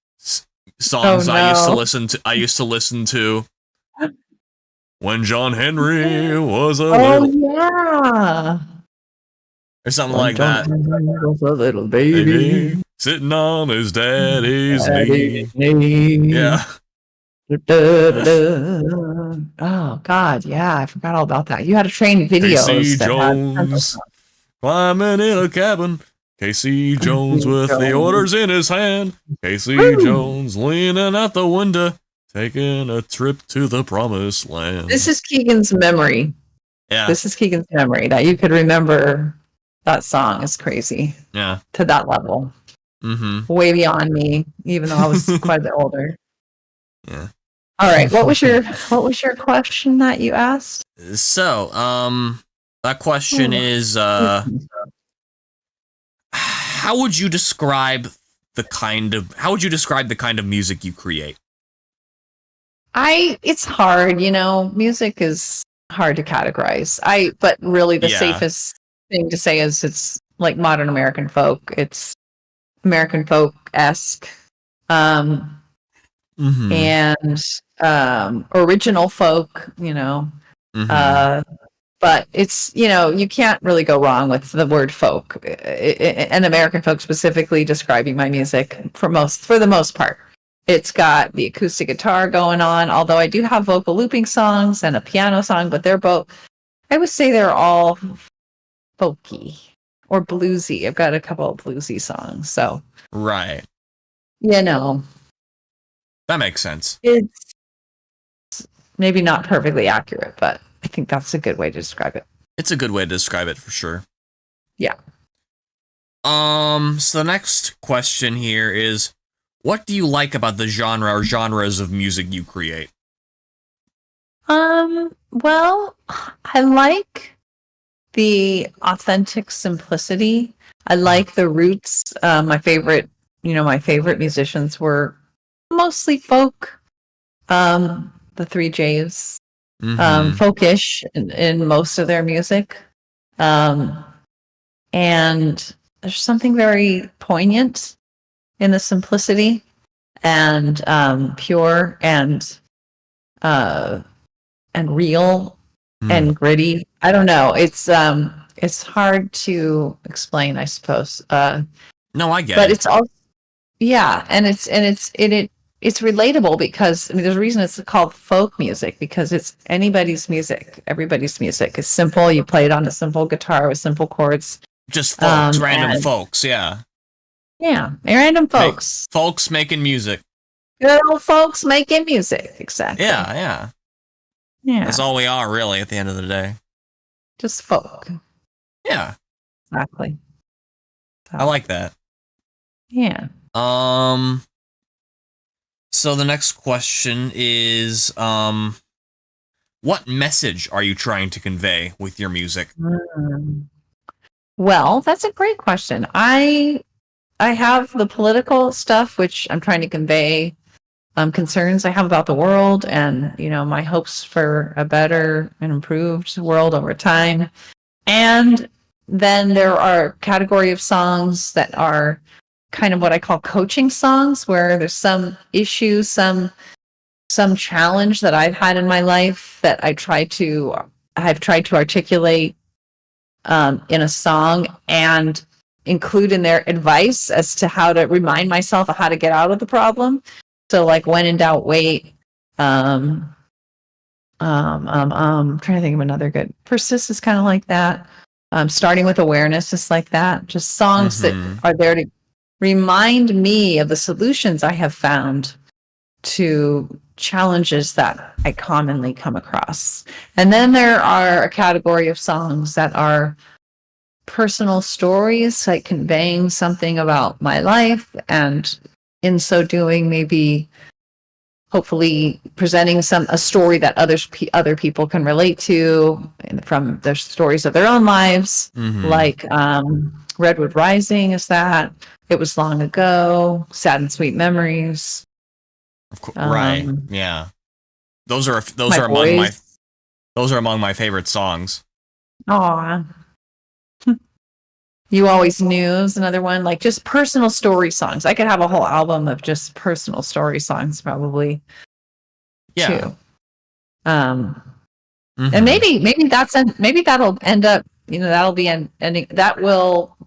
songs I used to listen to when John Henry was a or something like that. Was a little baby sitting on his daddy's knee. Yeah. Oh God, yeah, I forgot all about that. You had to train Casey videos that had Jones climbing in a cabin. Casey Jones with the Jones. orders in his hand. Casey Woo! Jones leaning out the window, taking a trip to the promised land. This is Keegan's memory. Yeah. This is Keegan's memory that you could remember that song is crazy Yeah. to that level. Mm-hmm. Way beyond me, even though I was quite a bit older. Yeah. All right. What was your question that you asked? So, that question is, how would you describe the kind of music you create? It's hard, music is hard to categorize. But really the safest thing to say is it's like modern American folk. It's American folk-esque. And original folk, but it's, you can't really go wrong with the word folk, and American folk specifically describing my music for the most part. It's got the acoustic guitar going on, although I do have vocal looping songs and a piano song, but I would say they're all folky or bluesy. I've got a couple of bluesy songs, so. Right. That makes sense. It's maybe not perfectly accurate, but I think that's a good way to describe it. It's a good way to describe it for sure. Yeah. So the next question here is, what do you like about the genre or genres of music you create? Well, I like the authentic simplicity. I like the roots. My favorite musicians were mostly folk. The Three J's, folkish in most of their music. And there's something very poignant in the simplicity and pure and real and gritty. I don't know. It's hard to explain, I suppose. No, I get it. But it's also, yeah, and it's relatable because there's a reason it's called folk music, because it's anybody's music, everybody's music. It's simple. You play it on a simple guitar with simple chords. Just folks, random folks, yeah. Yeah, random folks. Folks making music. Good old folks making music, exactly. Yeah. That's all we are, really, at the end of the day. Just folk. Yeah. Exactly. So, I like that. Yeah. So the next question is, what message are you trying to convey with your music? Well, that's a great question. I have the political stuff, which I'm trying to convey, concerns I have about the world and, my hopes for a better and improved world over time. And then there are a category of songs that are kind of what I call coaching songs, where there's some issue, some challenge that I've had in my life that I've tried to articulate in a song and include in there advice as to how to remind myself of how to get out of the problem. So like, when in doubt, wait. I'm trying to think of another good. Persist is kind of like that. Starting with awareness is like that. Just songs that are there to remind me of the solutions I have found to challenges that I commonly come across. And then there are a category of songs that are personal stories, like conveying something about my life, and in so doing, maybe hopefully presenting a story that other people can relate to from their stories of their own lives. Like Redwood Rising is that. It Was Long Ago, Sad and Sweet Memories. Of course, right. Yeah. Those are among my favorite songs. Aw. You Always Knew is another one, like just personal story songs. I could have a whole album of just personal story songs, probably. Yeah. Too. And maybe that'll end up, that'll be ending. That will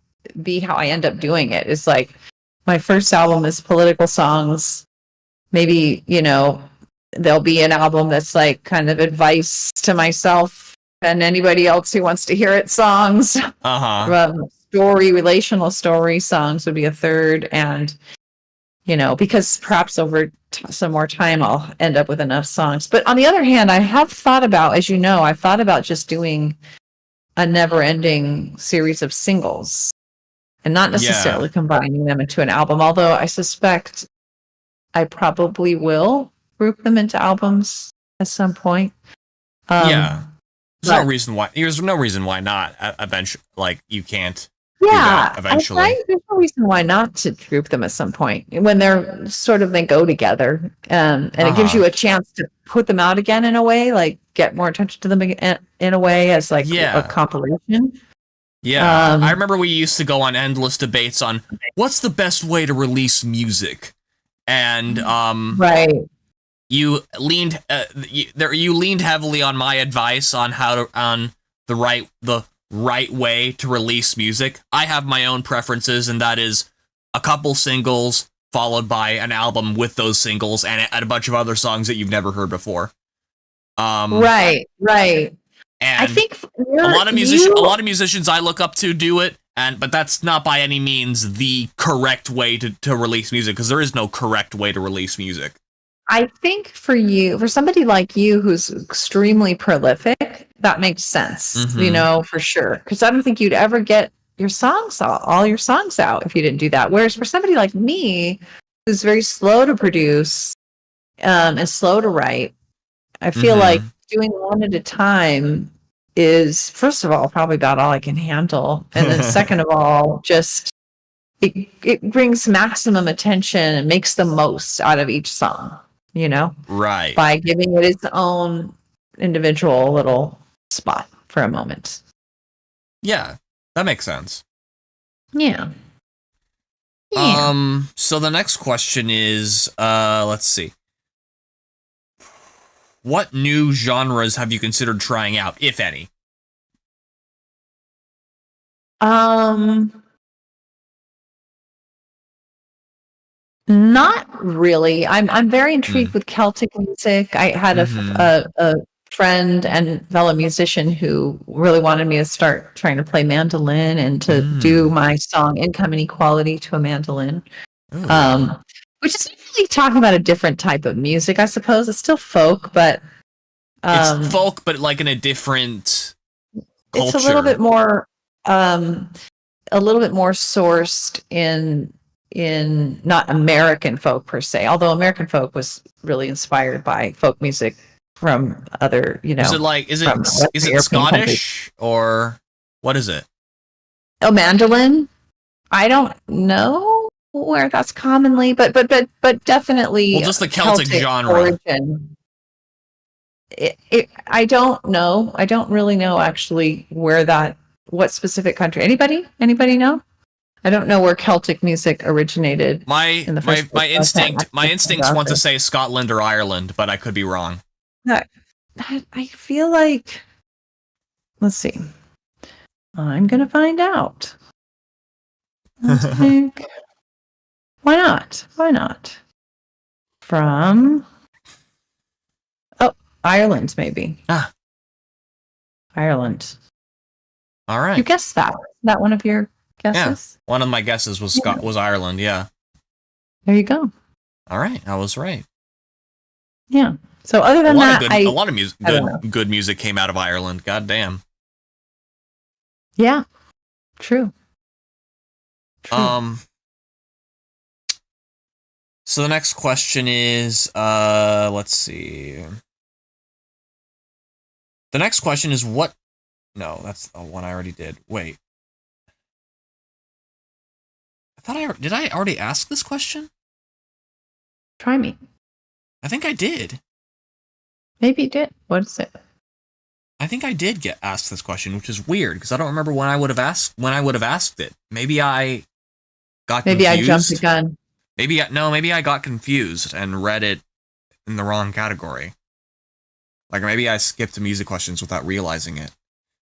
be how I end up doing it. It's like my first album is political songs. Maybe, there'll be an album that's like kind of advice to myself and anybody else who wants to hear it songs. Relational story songs would be a third. And, because perhaps over some more time, I'll end up with enough songs. But on the other hand, I have thought about, as you know, I've thought about just doing a never ending series of singles and not necessarily combining them into an album. Although I suspect I probably will group them into albums at some point. There's no reason why not. Eventually, like you can't. Yeah, eventually. There's no reason why not to group them at some point when they're they go together, and it gives you a chance to put them out again in a way, like get more attention to them in a way as like a compilation. Yeah, I remember we used to go on endless debates on what's the best way to release music, and you leaned heavily on my advice on the right way to release music. I have my own preferences, and that is a couple singles followed by an album with those singles and a bunch of other songs that you've never heard before. Right. And I think a lot of musicians I look up to do it, but that's not by any means the correct way to release music, because there is no correct way to release music. I think for somebody like you who's extremely prolific, that makes sense, for sure. Because I don't think you'd ever get your songs, all your songs out if you didn't do that. Whereas for somebody like me, who's very slow to produce and slow to write, I feel like doing one at a time is, first of all, probably about all I can handle. And then second of all, just it brings maximum attention and makes the most out of each song. Right. By giving it its own individual little spot for a moment. Yeah, that makes sense. Yeah. So the next question is, let's see. What new genres have you considered trying out, if any? Not really. I'm very intrigued with Celtic music. I had a friend and fellow musician who really wanted me to start trying to play mandolin and to do my song "Income Inequality" to a mandolin, which is really talking about a different type of music, I suppose. It's still folk, but it's folk, but like in a different culture. It's a little bit more sourced in not American folk per se, although American folk was really inspired by folk music from other, Is it Scottish countries. Or what is it? Oh, mandolin? I don't know where that's commonly, but definitely. Well, just the Celtic genre. Origin. I don't know. I don't really know actually what specific country. Anybody know? I don't know where Celtic music originated. My instincts want to say Scotland or Ireland, but I could be wrong. I feel like, let's see. I'm gonna find out. Let's think. Why not? From Ireland, maybe. Ireland. All right. You guessed that. Isn't that one of your guesses? Yeah. One of my guesses was Ireland, yeah. There you go. All right, I was right. Yeah. So other than that, a lot of good music came out of Ireland. God damn. Yeah. True. So the next question is, let's see. The next question is what? No, that's the one I already did. Wait. Did I already ask this question? Try me. I think I did. Maybe you did. What is it? I think I did get asked this question, which is weird because I don't remember when I would have asked it. Maybe I got confused. Maybe I jumped the gun. Maybe I got confused and read it in the wrong category. Like maybe I skipped the music questions without realizing it.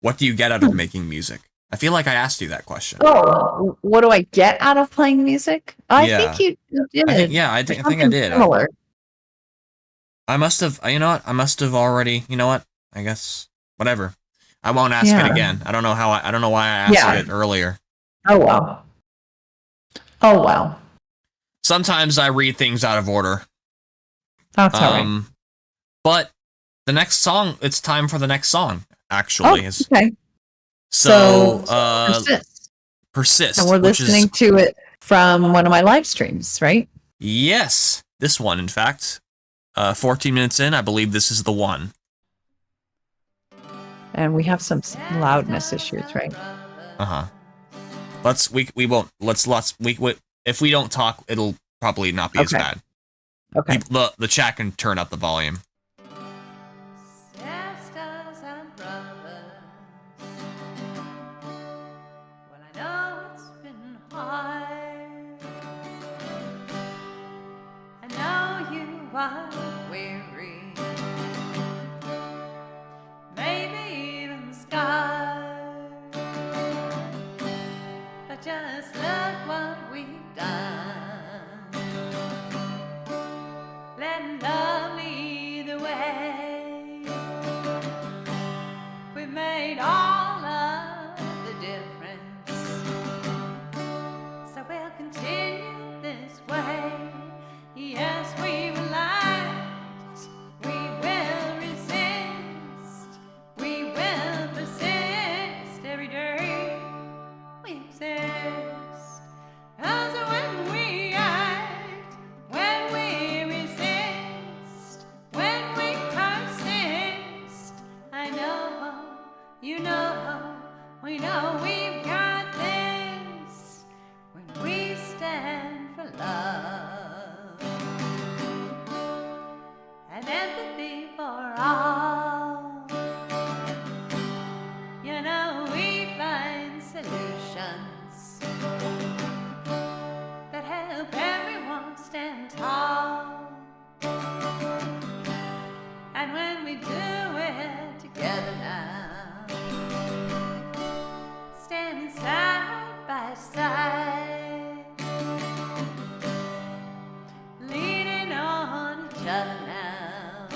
What do you get out of making music? I feel like I asked you that question. Oh, what do I get out of playing music? I think you did. I think I did. Similar. I must have. You know what? I must have already. You know what? I guess whatever. I won't ask it again. I don't know how. I don't know why I asked it earlier. Oh well. Oh well. Sometimes I read things out of order. That's all right. But the next song. It's time for the next song. Actually, okay. So persist. And we're listening to it from one of my live streams, right? Yes, this one, in fact. 14 minutes in, I believe this is the one. And we have some loudness issues, right? If we don't talk, it'll probably not be as bad. Okay. The chat can turn up the volume. Sisters and brothers, well, I know it's been hard. I know you are weary, maybe even scarred, but just look what we've done. Let love lead the way. We made all of the difference, so we'll continue this way. Yes, we will act, we will resist, we will persist every day we exist. 'Cause when we act, when we resist, when we persist, I know, you know, we know we've got this when we stand for love and empathy for all. You know, we find solutions that help everyone stand tall. And when we do it together now, standing side by side, leaning on each other now,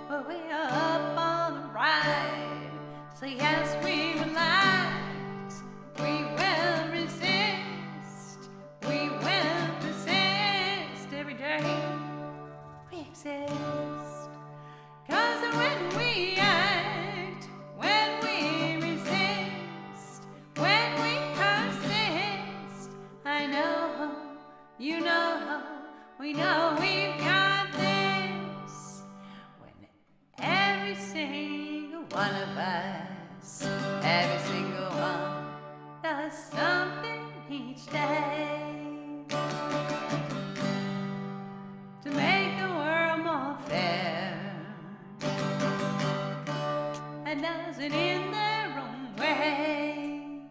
but we are up on the ride. So yes, we will act, we will resist, we will persist every day we exist. 'Cause when we act, when we resist, when we persist, I know, you know, we know we've got this. When every single one of us, every single one, does something each day to make the world more fair, and does it in their own way,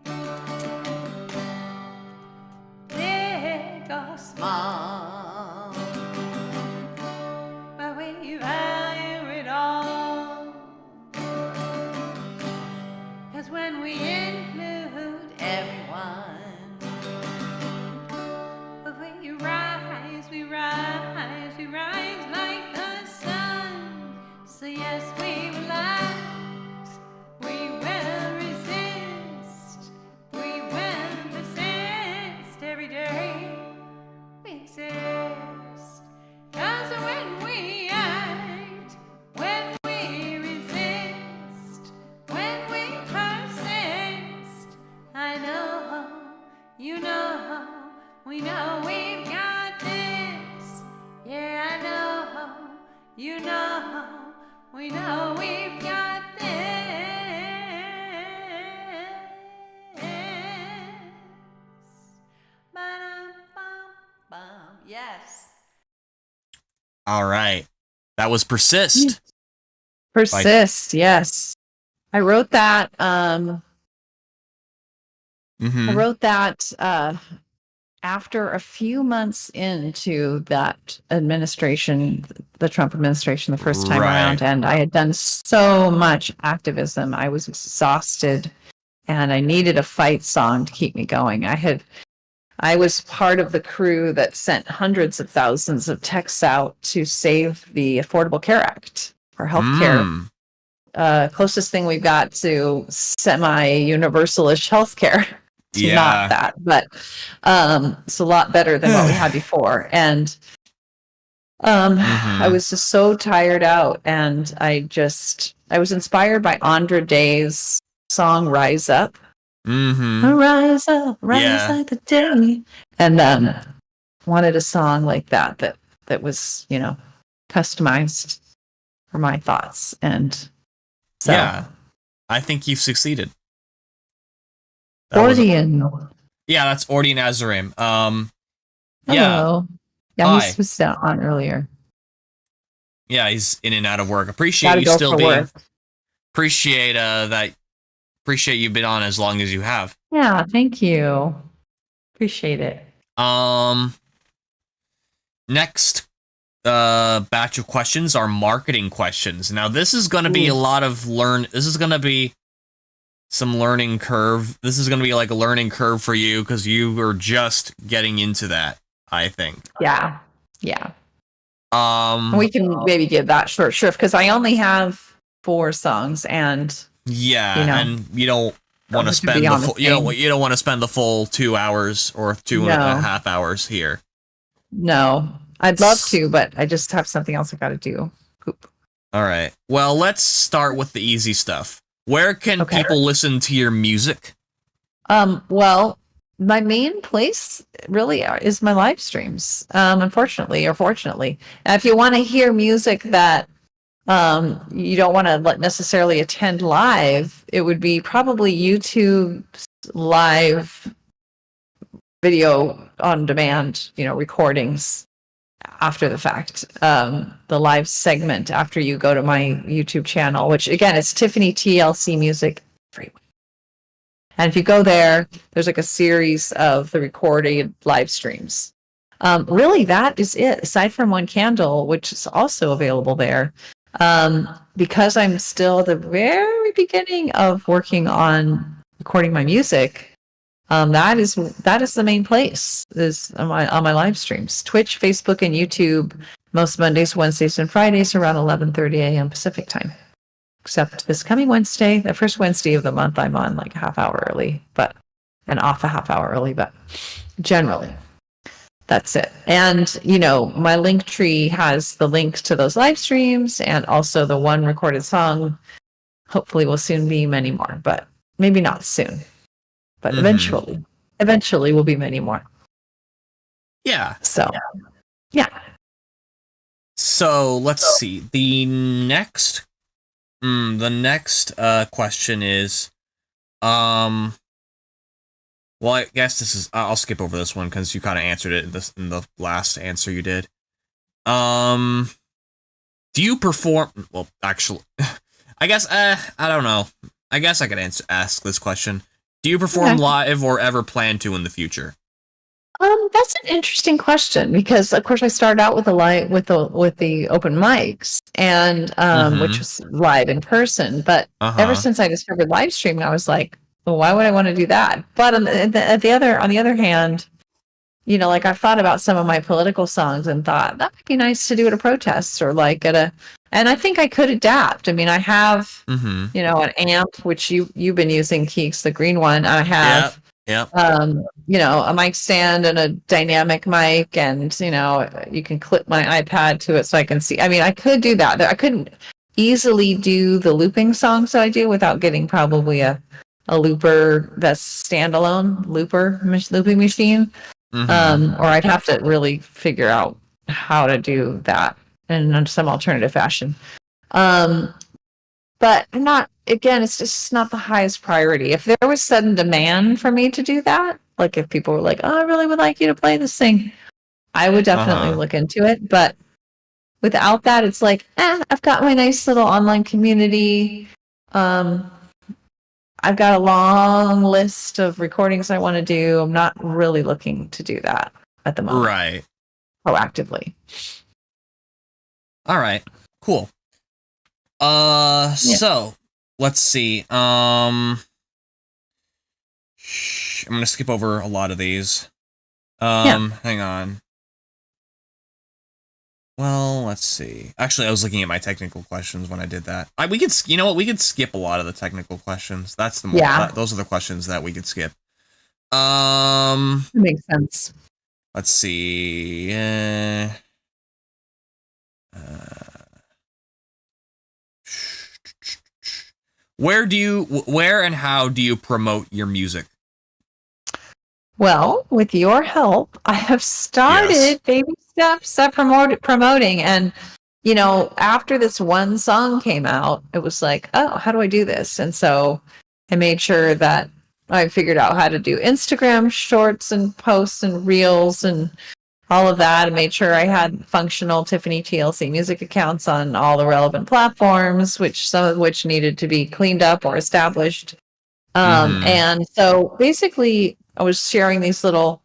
big or small, but we value it all. 'Cause when we include everyone, we rise, we rise, we rise like the sun. So yes, we will act, we will resist, we will persist every day we exist. 'Cause when we act, when we resist, when we persist, I know, you know, we know we've got this. Yeah, I know, you know, we know we've got this. Ba-dum-bum-bum. Yes. All right. That was Persist. Persist, yes. I wrote that I wrote that after a few months into that administration, the Trump administration, the first time around, and I had done so much activism. I was exhausted and I needed a fight song to keep me going. I had I was part of the crew that sent hundreds of thousands of texts out to save the Affordable Care Act for healthcare. Closest thing we got to semi-universalish healthcare. It's not that, but it's a lot better than what we had before. And I was just so tired out, and I was inspired by Andra Day's song "Rise Up." Rise up, rise like the day, and wanted a song like that was, you know, customized for my thoughts, and so yeah, I think you've succeeded. Ordian. Yeah, that's Ordian Azarim. Hello. Yeah, Hi. he was on earlier. Yeah, he's in and out of work. Appreciate Gotta you go still for being. work. Appreciate that. Appreciate you've been on as long as you have. Yeah, thank you. Appreciate it. Next batch of questions are marketing questions. Now this is going to be a lot of this is going to be some learning curve. This is going to be like a learning curve for you because you are just getting into that, I think. Yeah. We can maybe give that short shrift because I only have 4 songs, and and you don't want to spend the full, you don't want to spend the full 2 hours or 2.5 hours here. No, I'd love to, but I just have something else I got to do. Poop. All right. Well, let's start with the easy stuff. Where can people listen to your music? Well, my main place really is my live streams. Unfortunately or fortunately, and if you want to hear music that you don't want to necessarily attend live, it would be probably YouTube's live video on demand, recordings after the fact. The live segment after you go to my YouTube channel, which again, it's Tiffany TLC Music everywhere. And if you go there, there's like a series of the recorded live streams. Really, that is it, aside from One Candle, which is also available there. Because I'm still at the very beginning of working on recording my music, that is the main place, is on my live streams. Twitch, Facebook, and YouTube, most Mondays, Wednesdays, and Fridays around 11:30 a.m. Pacific time. Except this coming Wednesday, the first Wednesday of the month, I'm on like a half hour early, and off a half hour early, but generally that's it. And, my link tree has the links to those live streams and also the one recorded song. Hopefully will soon be many more, but maybe not soon, but eventually will be many more. Yeah. So, yeah. So let's see. The next question is, well, I guess this is. I'll skip over this one because you kind of answered it in the last answer you did. Do you perform? Well, actually, I guess. I don't know. I guess I could ask this question. Do you perform live or ever plan to in the future? That's an interesting question because, of course, I started out with the open mics and which was live in person. But ever since I discovered live streaming, I was like, well, why would I want to do that? But on the other hand, I've thought about some of my political songs and thought that might be nice to do at a protest or like and I think I could adapt. I mean, I have an amp which you've been using, Keeks, the green one. I have. Yep. A mic stand and a dynamic mic, and you can clip my iPad to it so I can see. I mean, I could do that. I couldn't easily do the looping songs that I do without getting probably a looper that's standalone looping machine. Or I'd have to really figure out how to do that in some alternative fashion. But it's just not the highest priority. If there was sudden demand for me to do that, like if people were like, oh, I really would like you to play this thing, I would definitely look into it. But without that, it's like, I've got my nice little online community. I've got a long list of recordings I want to do. I'm not really looking to do that at the moment. Right. Proactively. All right. Cool. So let's see. I'm gonna skip over a lot of these. Hang on. Well, let's see. Actually, I was looking at my technical questions when I did that. We could, you know what? We could skip a lot of the technical questions. That's the more. Yeah. Those are the questions that we could skip. That makes sense. Let's see. Where and how do you promote your music? Well, with your help, I have started baby steps at promoting. And, after this one song came out, it was like, oh, how do I do this? And so I made sure that I figured out how to do Instagram shorts and posts and reels and all of that. And made sure I had functional Tiffany TLC music accounts on all the relevant platforms, some of which needed to be cleaned up or established. And so basically, I was sharing these little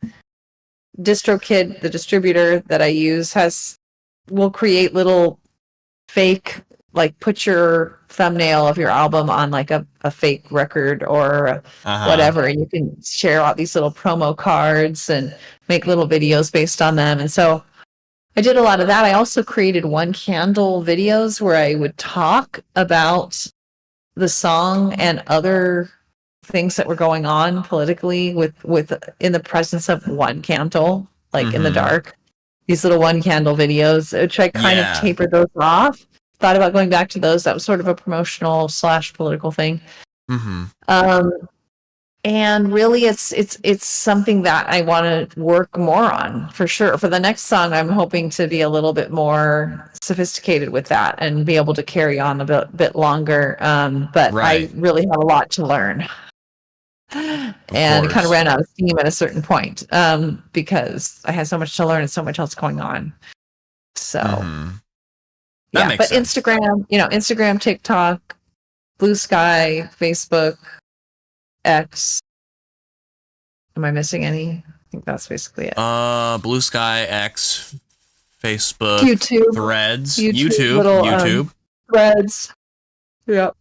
DistroKid, the distributor that I use will create little fake, like put your thumbnail of your album on like a fake record or whatever. And you can share out these little promo cards and make little videos based on them. And so I did a lot of that. I also created one candle videos where I would talk about the song and other things that were going on politically with in the presence of one candle, like in the dark. These little one candle videos, which I kind of tapered those off. Thought about going back to those. That was sort of a promotional / political thing. And really, it's something that I want to work more on for sure. For the next song, I'm hoping to be a little bit more sophisticated with that and be able to carry on a bit longer. But I really have a lot to learn. And kind of ran out of steam at a certain point because I had so much to learn and so much else going on. So, but sense. Instagram, TikTok, Blue Sky, Facebook, X. Am I missing any? I think that's basically it. Blue Sky, X, Facebook, YouTube, Threads, YouTube, Threads. Yep.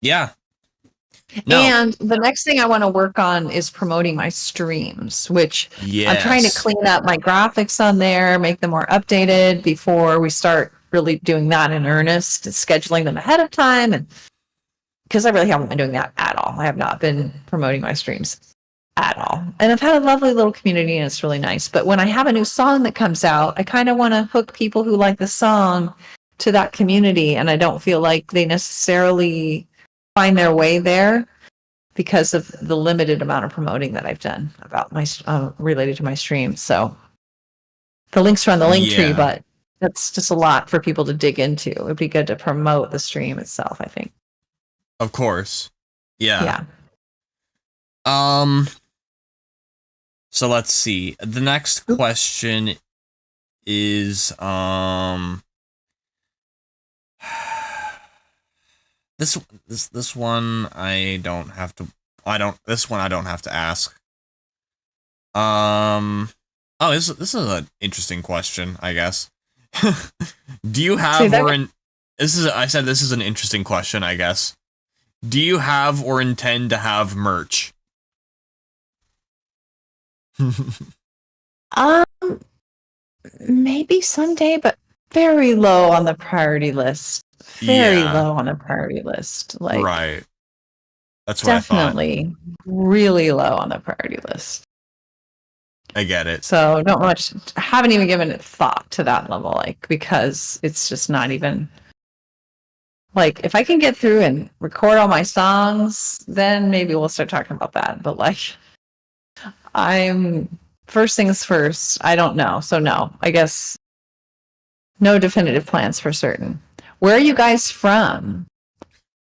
Yeah. No. And the next thing I want to work on is promoting my streams, which I'm trying to clean up my graphics on there, make them more updated before we start really doing that in earnest, scheduling them ahead of time. And because I really haven't been doing that at all. I have not been promoting my streams at all. And I've had a lovely little community and it's really nice. But when I have a new song that comes out, I kind of want to hook people who like the song to that community. And I don't feel like they necessarily find their way there because of the limited amount of promoting that I've done about my related to my streams. So the links are on the link tree, but that's just a lot for people to dig into. It'd be good to promote the stream itself, I think. Of course. Yeah. So let's see. The next question is This one I don't have to ask. This is an interesting question, I guess. Do you have I said this is an interesting question, I guess. Do you have or intend to have merch? Maybe someday, but very low on the priority list. Very low on the priority list. Like, right. That's what definitely I thought. Really low on the priority list. I get it. So I haven't even given it thought to that level, like, because it's just not even like, if I can get through and record all my songs, then maybe we'll start talking about that. But like, first things first, I don't know. So no, I guess no definitive plans for certain. Where are you guys from?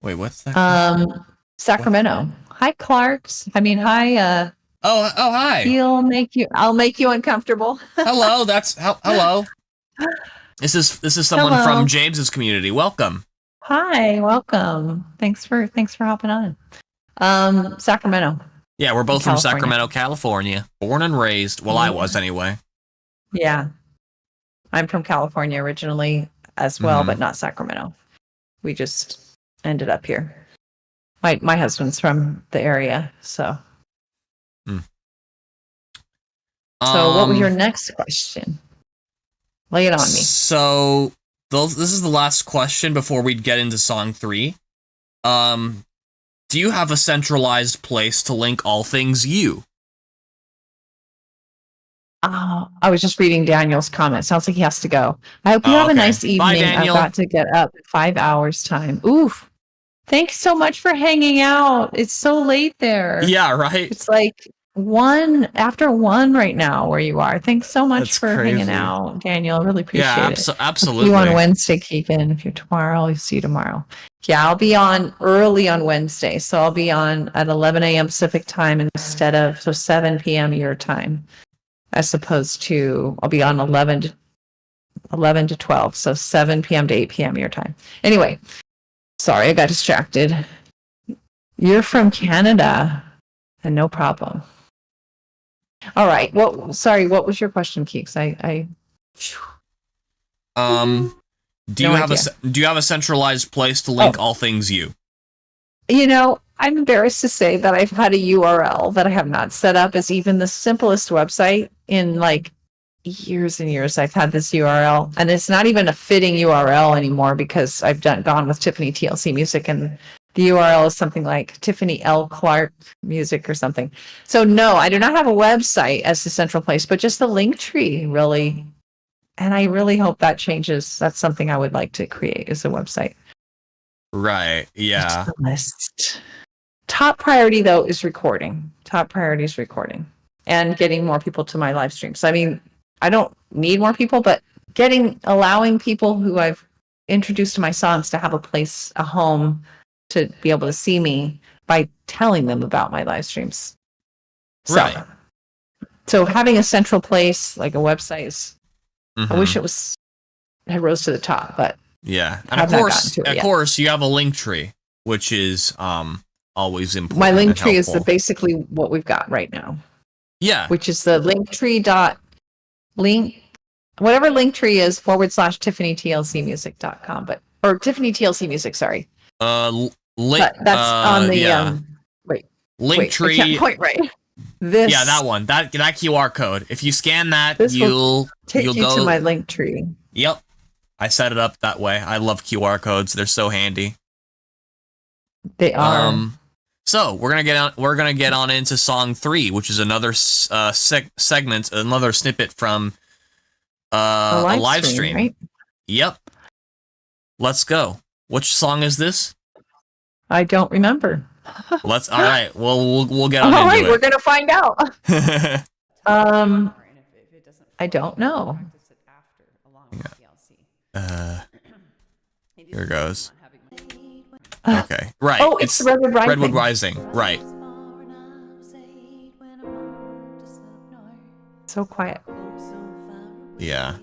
Wait, what's that? Sacramento. What? Hi, Clarks. I mean, hi. Oh, hi. I'll make you uncomfortable. Hello. Hello. This is someone from James's community. Welcome. Hi, welcome. Thanks for hopping on. Sacramento. Yeah, we're both from Sacramento, California. Born and raised. Well, I was anyway. Yeah. I'm from California originally as well, but not Sacramento. We just ended up here. My husband's from the area, so So, what was your Um, next question? Lay it on me. so this is the last question before we get into song 3. Do you have a centralized place to link all things you? I was just reading Daniel's comment. Sounds like he has to go. I hope you Oh, have a okay. nice Bye, evening. I've Daniel. got to get up in 5 hours time. Oof. Thanks so much for hanging out. It's so late there. Yeah, right? It's like 1 after 1 right now where you are. Thanks so much That's for hanging crazy. out, Daniel. I really Yeah, appreciate it. I'll see you on absolutely. Wednesday, Keegan. If you're tomorrow, I'll see you tomorrow. Yeah, I'll be on early on Wednesday. So I'll be on at 11 a.m. Pacific time instead of 7 p.m. your time, as opposed to I'll be on 11 to 12. So 7 p.m. to 8 p.m. your time. Anyway, sorry, I got distracted. You're from Canada, and no problem. All right. Well, sorry. What was your question, Keeks? Do No you have idea. do you have a centralized place to link all things you? I'm embarrassed to say that I've had a URL that I have not set up as even the simplest website in like years and years. I've had this URL, and it's not even a fitting URL anymore because I've gone with Tiffany TLC Music, and the URL is something like Tiffany L. Clark Music or something. So no, I do not have a website as the central place, but just the link tree really. And I really hope that changes. That's something I would like to create is a website. Right. Yeah. The list. Top priority though is recording. Top priority is recording and getting more people to my live streams. I mean, I don't need more people, but allowing people who I've introduced to my songs to have a place, a home to be able to see me by telling them about my live streams. Right. So having a central place like a website is, I wish it had rose to the top, but yeah. And I've not gotten to it of yet. course, you have a link tree, which is always important. My link and tree is helpful. basically what we've got right now. Yeah. Which is the linktree.link, whatever link tree is /TiffanyTLCmusic.com, or Tiffany TLC Music, sorry. Link. That's on the yeah. Link tree. I can't point right. This. Yeah, that one. That QR code. If you scan that, This will you'll take you go to my link tree. Yep. I set it up that way. I love QR codes. They're so handy. They are. So we're gonna get on into song 3, which is another segment, another snippet from a live stream. Right? Yep. Let's go. Which song is this? I don't remember. All right. Well, we'll get on All into right, it. we're gonna find out. I don't know. Here goes. Okay. Right. Oh, it's Redwood Rising. Redwood Rising. Right. So quiet. Yeah.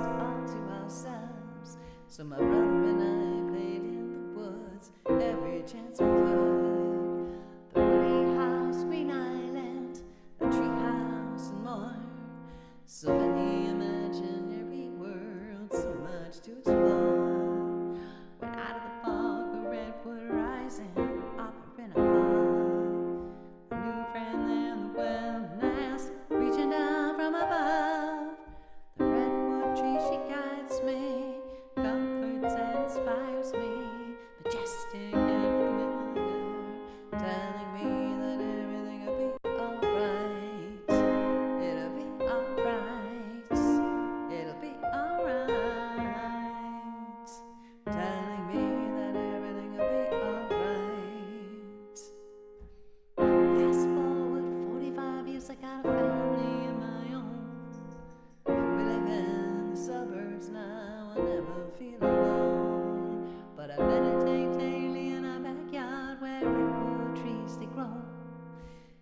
all to ourselves. So my brother and I played in the woods every chance we could. The woody house, Green Island, a tree house and more. So many imaginary worlds, so much to explore. When out of the fog, a redwood rising, offering a hug. A new friend in the wilderness, reaching down from above. The redwood tree, she guides me, comforts and inspires me, majestic and familiar, telling me that everything'll be alright. It'll be alright. It'll be alright. Telling me that everything'll be alright. Fast forward 45 years, I got a family of my own. We live in the suburbs now, I'll never feel alone. But I meditate daily in our backyard where redwood trees they grow.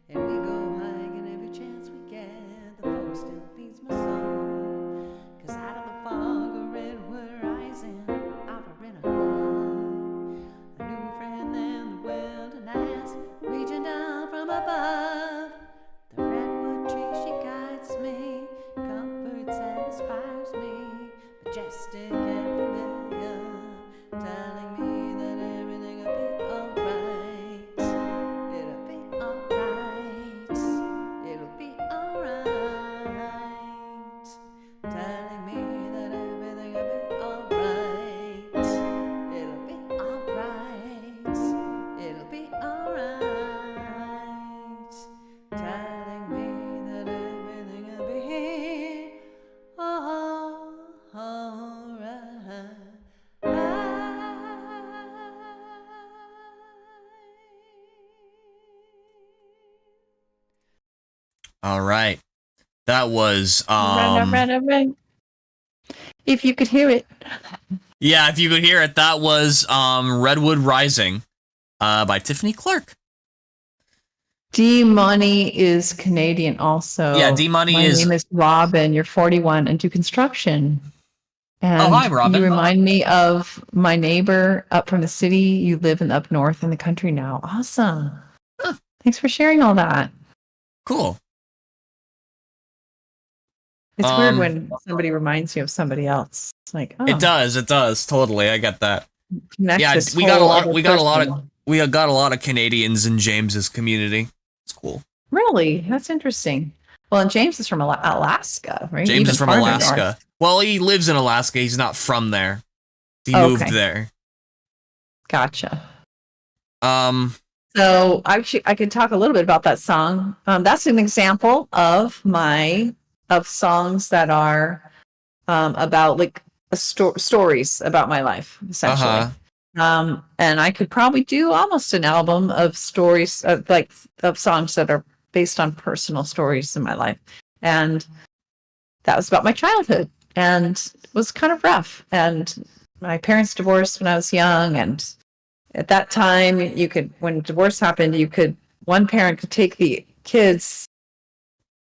And we go hiking every chance we get, the forest still feeds my soul. 'Cause out of the fog, a redwood rising, offering a hug. A new friend in the wilderness, reaching down from above. The redwood tree, she guides me, comforts and inspires me, majestic and familiar, telling me that everything'll be alright. It'll be alright. It'll be alright. Telling me that everything'll be alright. It'll be alright. It'll be alright. Telling me that everything'll be All right. That was If you could hear it. yeah, if you could hear it, that was Redwood Rising by Tiffany Clark. D Money is Canadian also. Yeah, D Money My is name is Robin. You're 41 and do construction. And Oh, hi, Robin. You remind me of my neighbor up from the city. You live in up north in the country now. Awesome. Huh. Thanks for sharing all that. cool. It's weird when somebody reminds you of somebody else. It's like, oh, It does, totally. I get that. connect Yeah, this we got a whole lot other we got a lot of person. we got a lot of Canadians in James's community. It's cool. Really? That's interesting. Well, and James is from Alaska, right? James Even is from farther Alaska. north. Well, he lives in Alaska. He's not from there. He Okay. moved there. Gotcha. So So I could talk a little bit about that song. That's an example of songs that are about like stories about my life, essentially. And I could probably do almost an album of stories of songs that are based on personal stories in my life. And that was about my childhood and it was kind of rough. And my parents divorced when I was young, and at that time when divorce happened, one parent could take the kids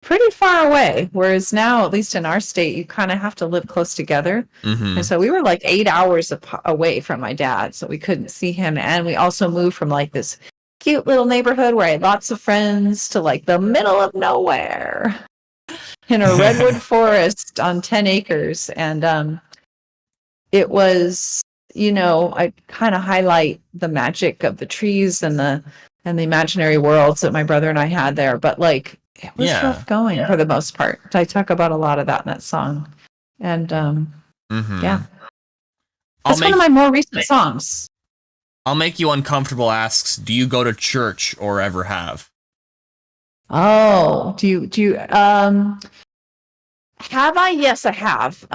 pretty far away, whereas now, at least in our state, you kind of have to live close together. And so we were like 8 hours away from my dad, so we couldn't see him. And we also moved from like this cute little neighborhood where I had lots of friends to like the middle of nowhere in a redwood forest on 10 acres. And it was, I kind of highlight the magic of the trees and the imaginary worlds that my brother and I had there. But like, it was rough going for the most part. I talk about a lot of that in that song. And yeah, that's one of my more recent songs. I'll make you uncomfortable asks, do you go to church or ever have? Oh, do you have I? Yes, I have.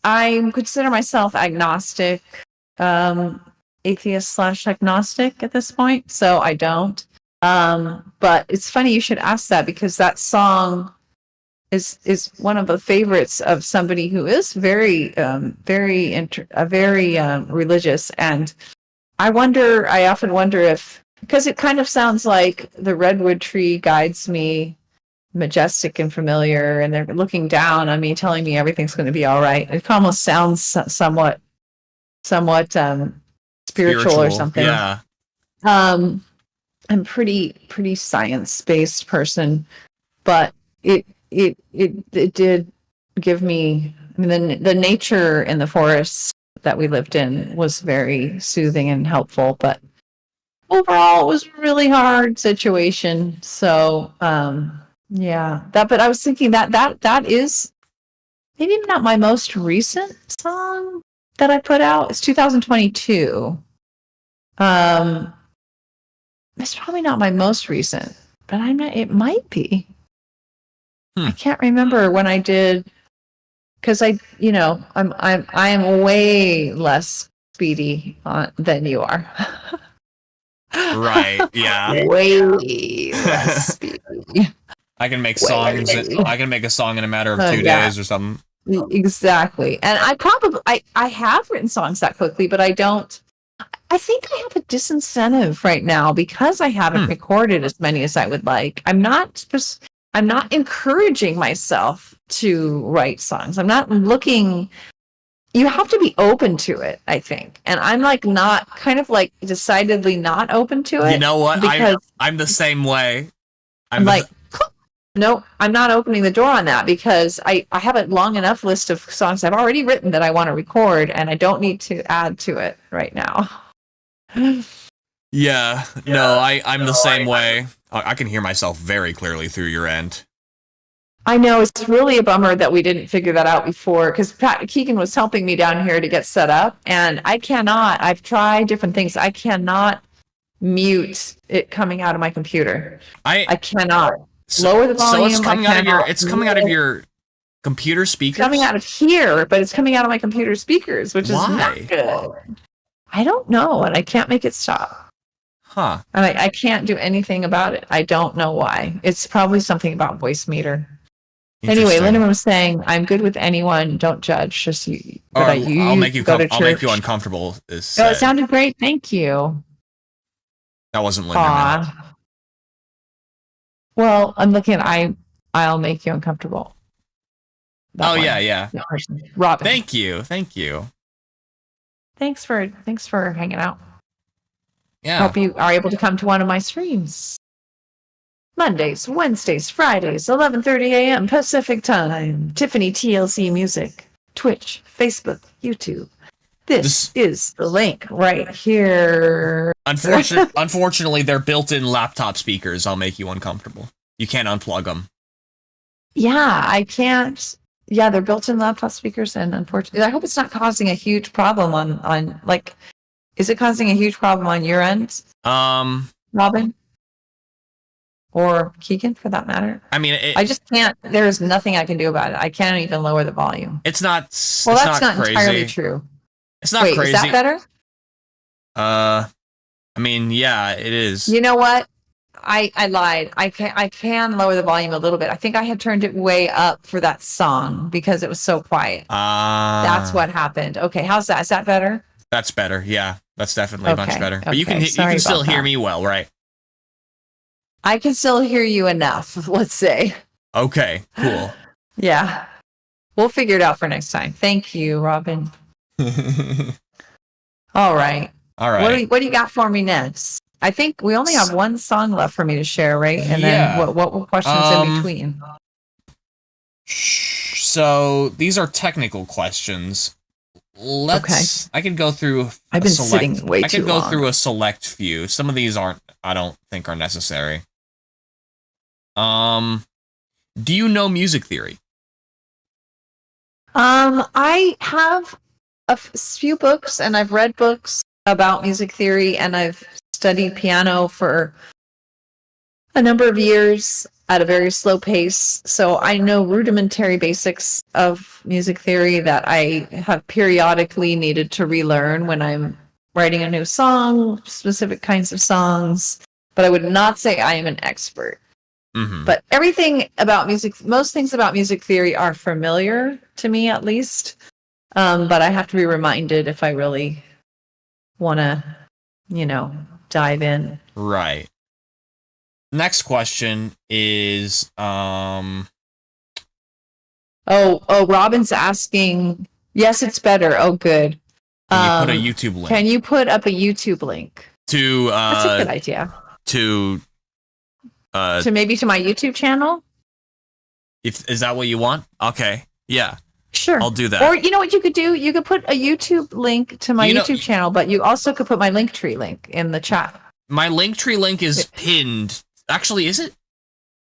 I consider myself agnostic, atheist / agnostic at this point, so I don't. But it's funny you should ask that, because that song is one of the favorites of somebody who is very religious. And I often wonder if, because it kind of sounds like the redwood tree guides me, majestic and familiar, and they're looking down on me, telling me everything's going to be all right. It almost sounds somewhat spiritual or something. Yeah. I'm pretty science-based person, but it did give me, I mean, the nature in the forest that we lived in was very soothing and helpful, but overall it was a really hard situation. So yeah, but I was thinking that is maybe not my most recent song that I put out. It's 2022. It's probably not my most recent, but it might be. I can't remember when I did, because I am way less speedy than you are. Right. Yeah. Way less speedy. I can make songs. I can make a song in a matter of 2 days or something. Exactly. And I have written songs that quickly, but I don't. I think I have a disincentive right now because I haven't recorded as many as I would like. I'm not encouraging myself to write songs. I'm not looking. You have to be open to it, I think. And I'm not decidedly not open to it. You know what? Because I'm the same way. No, I'm not opening the door on that because I have a long enough list of songs I've already written that I want to record, and I don't need to add to it right now. Yeah. No, I'm the same way. I can hear myself very clearly through your end. I know, it's really a bummer that we didn't figure that out before, because Keegan was helping me down here to get set up, and I've tried different things. I cannot mute it coming out of my computer. I cannot lower the volume. So it's coming out of your computer speakers? It's coming out of here, but it's coming out of my computer speakers, which is not good. I don't know, and I can't make it stop. Huh. And I can't do anything about it. I don't know why. It's probably something about voice meter. Anyway, Linda was saying, I'm good with anyone. Don't judge. Just you. I'll make you uncomfortable. It sounded great. Thank you. That wasn't Linda. Well, I'm looking at I'll make you uncomfortable. Yeah. Robin. Thank you. Thanks for hanging out. Yeah. Hope you are able to come to one of my streams. Mondays, Wednesdays, Fridays, 11:30 a.m. Pacific Time. Tiffany TLC Music. Twitch, Facebook, YouTube. This is the link right here. Unfortunately, they're built-in laptop speakers. I'll make you uncomfortable. You can't unplug them. Yeah, I can't. Yeah, they're built-in laptop speakers, and unfortunately, I hope it's not causing a huge problem on is it causing a huge problem on your end? Robin? Or Keegan, for that matter? I mean, I just can't. There's nothing I can do about it. I can't even lower the volume. It's not. Well, that's not crazy. entirely true. It's not crazy. Is that better? I mean, yeah, it is. You know what? I lied. I can lower the volume a little bit. I think I had turned it way up for that song because it was so quiet. That's what happened. Okay, how's that? Is that better? That's better. Yeah, that's definitely much better. But you can still hear me well, right? I can still hear you enough, let's say. Okay, cool. Yeah. We'll figure it out for next time. Thank you, Robin. All right. What do you got for me next? I think we only have one song left for me to share, right? And then what were questions in between? So these are technical questions. I can go through. I've been sitting way too long. I can go through a select few. Some of these I don't think are necessary. Do you know music theory? I have a few books, and I've read books about music theory, and I've studied piano for a number of years at a very slow pace. So I know rudimentary basics of music theory that I have periodically needed to relearn when I'm writing a new song, specific kinds of songs. But I would not say I am an expert. Mm-hmm. But everything about music, most things about music theory are familiar to me, at least. But I have to be reminded if I really want to, dive in. Right. next question is Robin's asking. Yes, it's better. Oh, good. can you put a YouTube link? Can you put up a YouTube link? To That's a good idea. To maybe to my YouTube channel? Is that what you want? Okay. Yeah. Sure. I'll do that. Or you know what you could do? You could put a YouTube link to my YouTube channel, but you also could put my Linktree link in the chat. My Linktree link is pinned. Actually, is it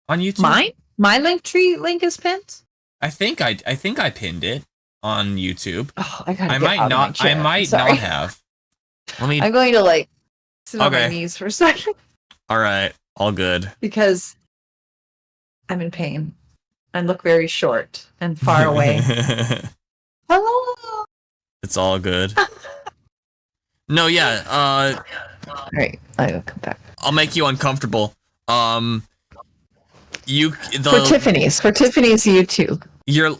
on YouTube? Mine? My Linktree link is pinned? I think I pinned it on YouTube. Oh, I gotta I get might out of my not. chair. I might Sorry. not have. Let me. I'm going to sit on my knees for a second. All right. All good. Because I'm in pain and look very short and far away. Hello. It's all good. No, yeah. All right, I'll come back. I'll make you uncomfortable. For Tiffany's YouTube. Your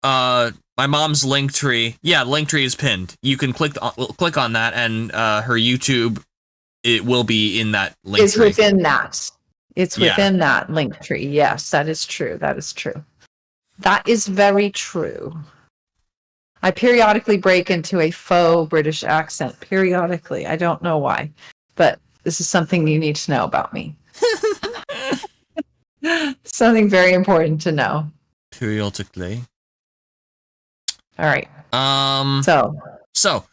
my mom's Linktree. Yeah, Linktree is pinned. You can click on that, and her YouTube, it will be in that Linktree. It's within that. It's within that Linktree. Yes, that is true. That is true. That is very true. I periodically break into a faux British accent. Periodically. I don't know why, but this is something you need to know about me. Something very important to know. Periodically. All right. So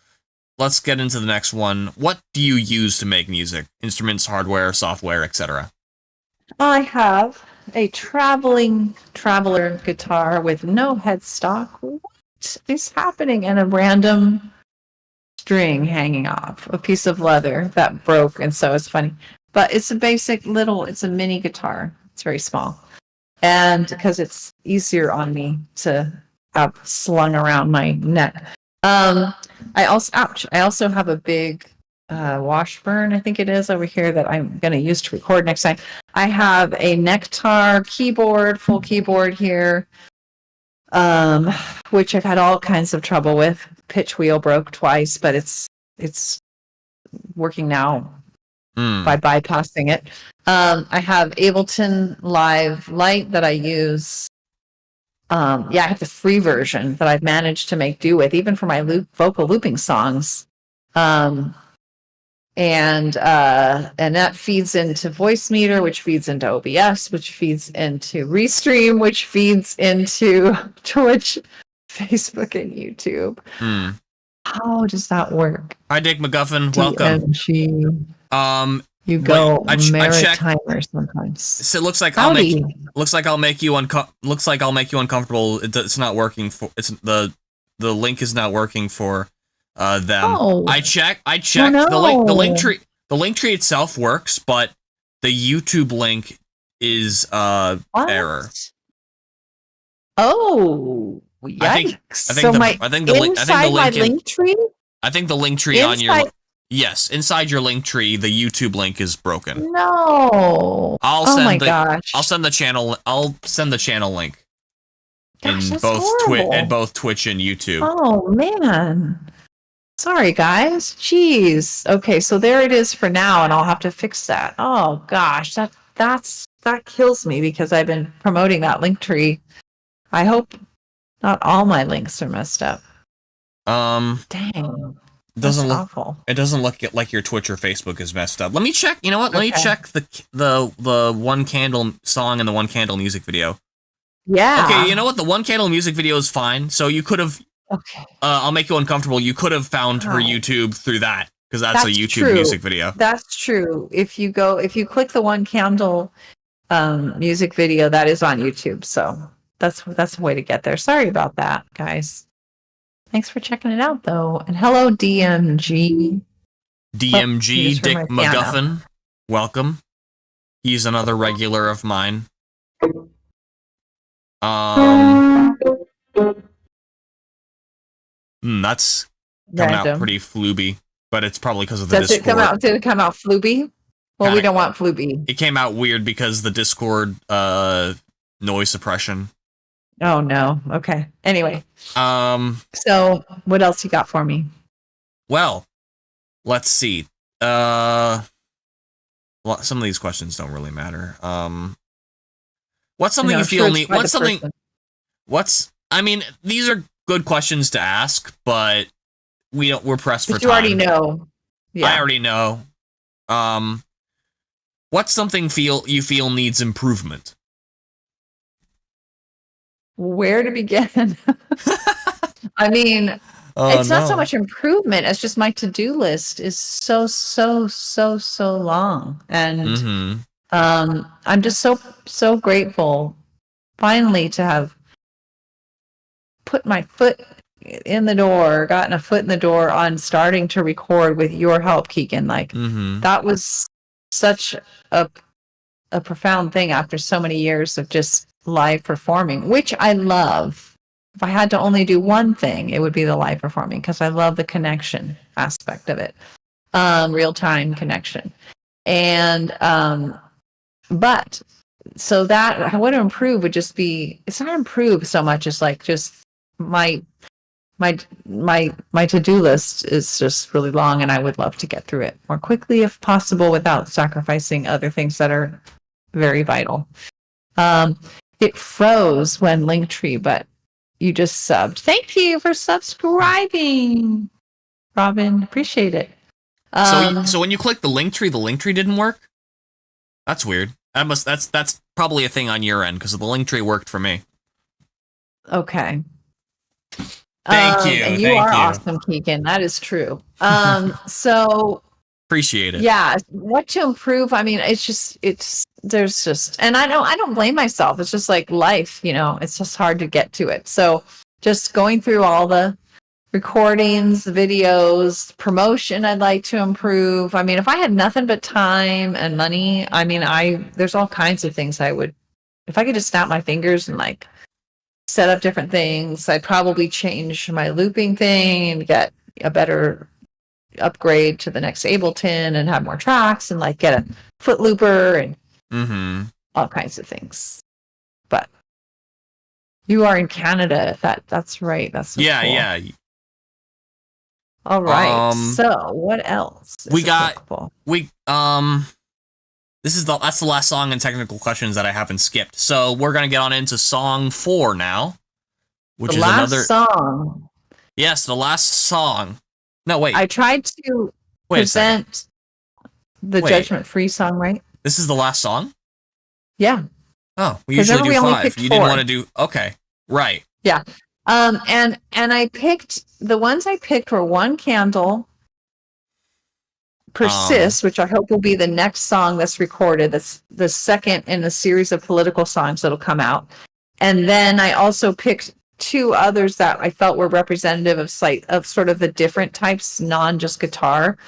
let's get into the next one. What do you use to make music? Instruments, hardware, software, etc. I have a traveler guitar with no headstock. What is happening? And a random string hanging off, a piece of leather that broke, and so it's funny. But it's a basic it's a mini guitar. It's very small. And because it's easier on me to have slung around my neck. I also have a big Washburn, I think it is, over here that I'm going to use to record next time. I have a Nectar keyboard, full keyboard here, which I've had all kinds of trouble with. Pitch wheel broke twice, but it's working now by bypassing it. I have Ableton Live Lite that I use. I have the free version that I've managed to make do with, even for my vocal looping songs. And that feeds into Voicemeeter, which feeds into OBS, which feeds into Restream, which feeds into Twitch, Facebook, and YouTube. How does that work? Hi, Dick McGuffin. Welcome. DMG. You go Maritimer sometimes. So it looks like I'll make you uncomfortable. It's not working for. The link is not working for them. Oh. I checked. Oh, no. The link tree itself works, but the YouTube link is error. Oh, yikes! I think the link tree. I think the link tree on your inside your link tree, the YouTube link is broken. No. Gosh. I'll send the channel link. Gosh, in both Twitch and YouTube. Oh man. Sorry guys. Jeez. Okay, so there it is for now, and I'll have to fix that. Oh gosh, that kills me because I've been promoting that link tree. I hope not all my links are messed up. Dang. Awful. It doesn't look like your Twitch or Facebook is messed up. Let me check. You know what? Let me check the One Candle song and the One Candle music video. Yeah. Okay, you know what? The One Candle music video is fine. So you could have. Okay. I'll make you uncomfortable. You could have found her YouTube through that because that's a YouTube music video. That's true. If you click the One Candle music video, that is on YouTube. So that's a way to get there. Sorry about that, guys. Thanks for checking it out, though. And hello, DMG. DMG, Dick McGuffin. Welcome. He's another regular of mine. That's coming out pretty flooby, but it's probably because of the Discord. Did it come out flooby? Well, we don't want flooby. It came out weird because the Discord noise suppression. Oh no. Okay. Anyway. So what else you got for me? Well, let's see. Let's some of these questions don't really matter. What's something No, you I'm feel sure it's need? by What's the something? person. I mean, these are good questions to ask, but we're pressed for But time. you already know. Yeah. I already know. What's something you feel needs improvement? Where to begin? I mean, Oh it's not so no. much improvement as just my to-do list is so long. And Mm-hmm. I'm just so grateful finally to have put my foot in the door, gotten a foot in the door on starting to record with your help, Keegan. Like Mm-hmm. that was such a profound thing after so many years of just live performing, which I love. If I had to only do one thing, it would be the live performing because I love the connection aspect of it, real time connection. And but so that I want to improve would just be, it's not improve so much as like just my my to-do list is just really long, and I would love to get through it more quickly if possible without sacrificing other things that are very vital. It froze when Linktree, but you just subbed. Thank you for subscribing, Robin. Appreciate it. So when you click the Linktree didn't work? That's weird. That's probably a thing on your end because the Linktree worked for me. Okay. Thank you. And you are awesome, Keegan. That is true. So appreciate it. Yeah, what to improve? I mean, there's just, and I don't blame myself. It's just like life, it's just hard to get to it. So just going through all the recordings, videos, promotion I'd like to improve. I mean, if I had nothing but time and money, I mean, there's all kinds of things I would, if I could just snap my fingers and like set up different things, I'd probably change my looping thing and get a better upgrade to the next Ableton and have more tracks and like get a foot looper and all kinds of things. But you are in Canada. That's right. That's so yeah, cool. yeah. All right. So what else? That's the last song and technical questions that I haven't skipped. So we're gonna get on into song 4 now, which is another song. Yes, the last song. No, wait. I tried to present the judgment-free song, right? This is the last song? Yeah. Oh, we usually do 5. You didn't want to do okay. Right. Yeah. And I picked the ones I picked were One Candle, Persist, which I hope will be the next song that's recorded. That's the second in a series of political songs that'll come out. And then I also picked 2 others that I felt were representative of sort of the different types, non just guitar.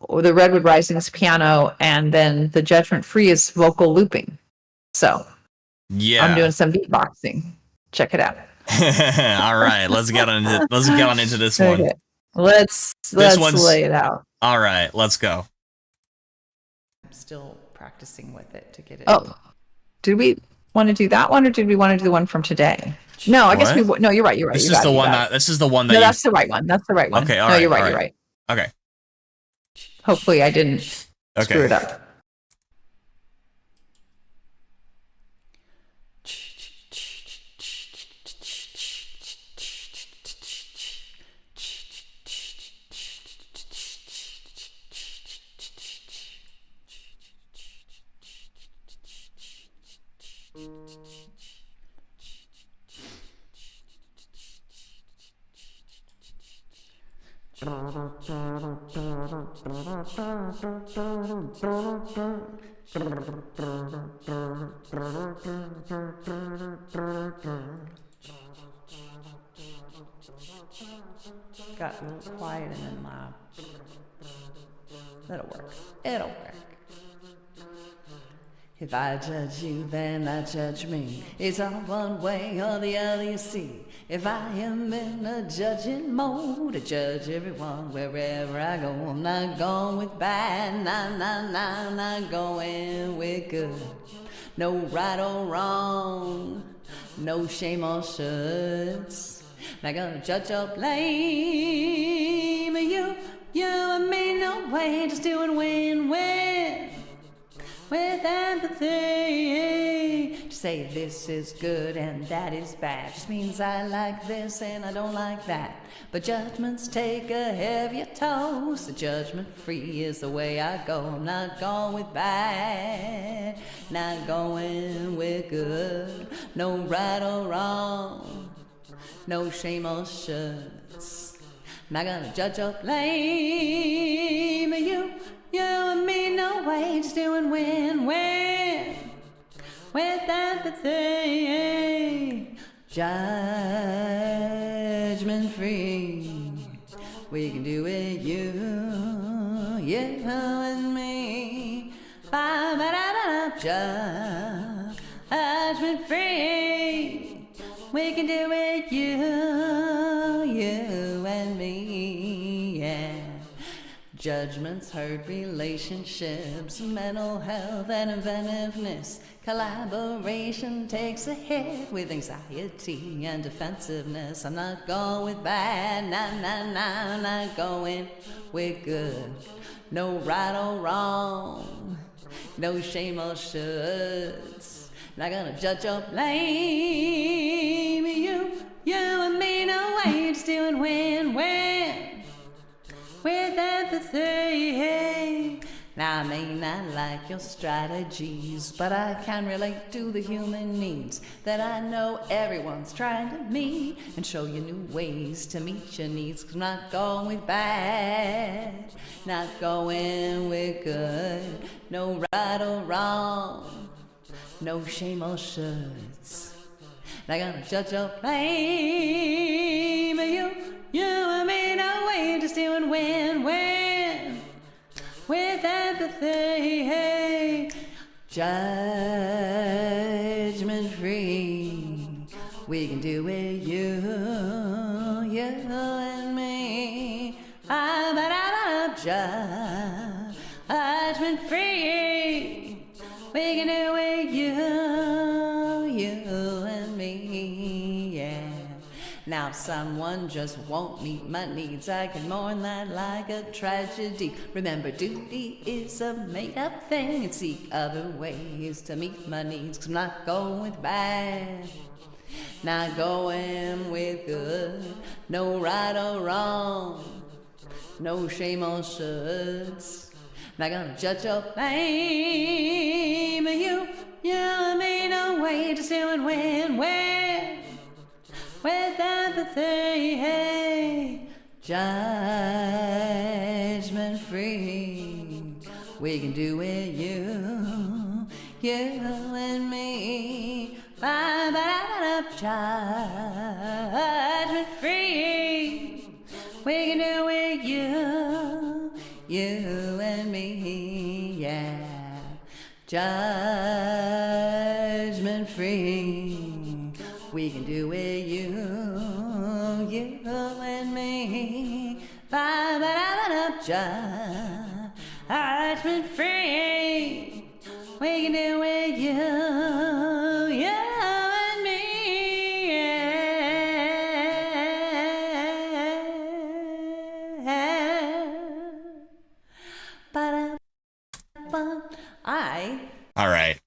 Or the Redwood Rising is piano, and then the Judgment Free is vocal looping. So yeah, I'm doing some beatboxing. Check it out. All right, let's get on into this one. Okay. Let's lay it out. All right, let's go. I'm still practicing with it to get it. Oh, did we want to do that one, or did we want to do the one from today? No, I guess we. No, you're right. You're right. This is the one that. No, that's the right one. That's the right one. Okay. No, you're right. You're right. Okay. Hopefully, I didn't screw it up. Got a little quiet and then loud. That'll work. It'll work. If I judge you, then I judge me. It's all one way or the other, you see. If I am in a judging mode, I judge everyone wherever I go. I'm not going with bad, not going with good. No right or wrong, no shame or shoulds. Not gonna judge or blame you and me, no way. Just doing win-win. with empathy. To say this is good and that is bad just means I like this and I don't like that. But judgments take a heavier toll, so judgment free is the way I go. I'm not going with bad, not going with good. No right or wrong, no shame or shoulds. Not gonna judge or blame you and me, no way. Just doing win-win with empathy. Judgment free, we can do it, you and me. Judgment free, we can do it, you and me, yeah. Judgments hurt relationships, mental health and inventiveness. Collaboration takes a hit with anxiety and defensiveness. I'm not going with bad, I'm not going with good. No right or wrong, no shame or shoulds. Not gonna judge or blame you and me, no way. Just doing win-win with empathy. Now I may not like your strategies, but I can relate to the human needs that I know everyone's trying to meet, and show you new ways to meet your needs. 'Cause I'm not going with bad, not going with good. No right or wrong, no shame or shoulds. Not gonna judge or blame you and me, no way. Just doing win-win with empathy. Hey. Judgment free, we can do it, you and me. Judgment free, we can do it, you and me, yeah. Now if someone just won't meet my needs, I can mourn that like a tragedy. Remember, duty is a made-up thing, and seek other ways to meet my needs. 'Cause I'm not going with bad, not going with good. No right or wrong, no shame or shoulds. Not gonna judge or blame you and me, no way. Just doing win-win with empathy. Hey. Judgment free, we can do it, you and me. Judgment free, we can do it, you and me, yeah. Judgment free, we can do it, you and me. Judgment free, we can do it, you and me, yeah. All right.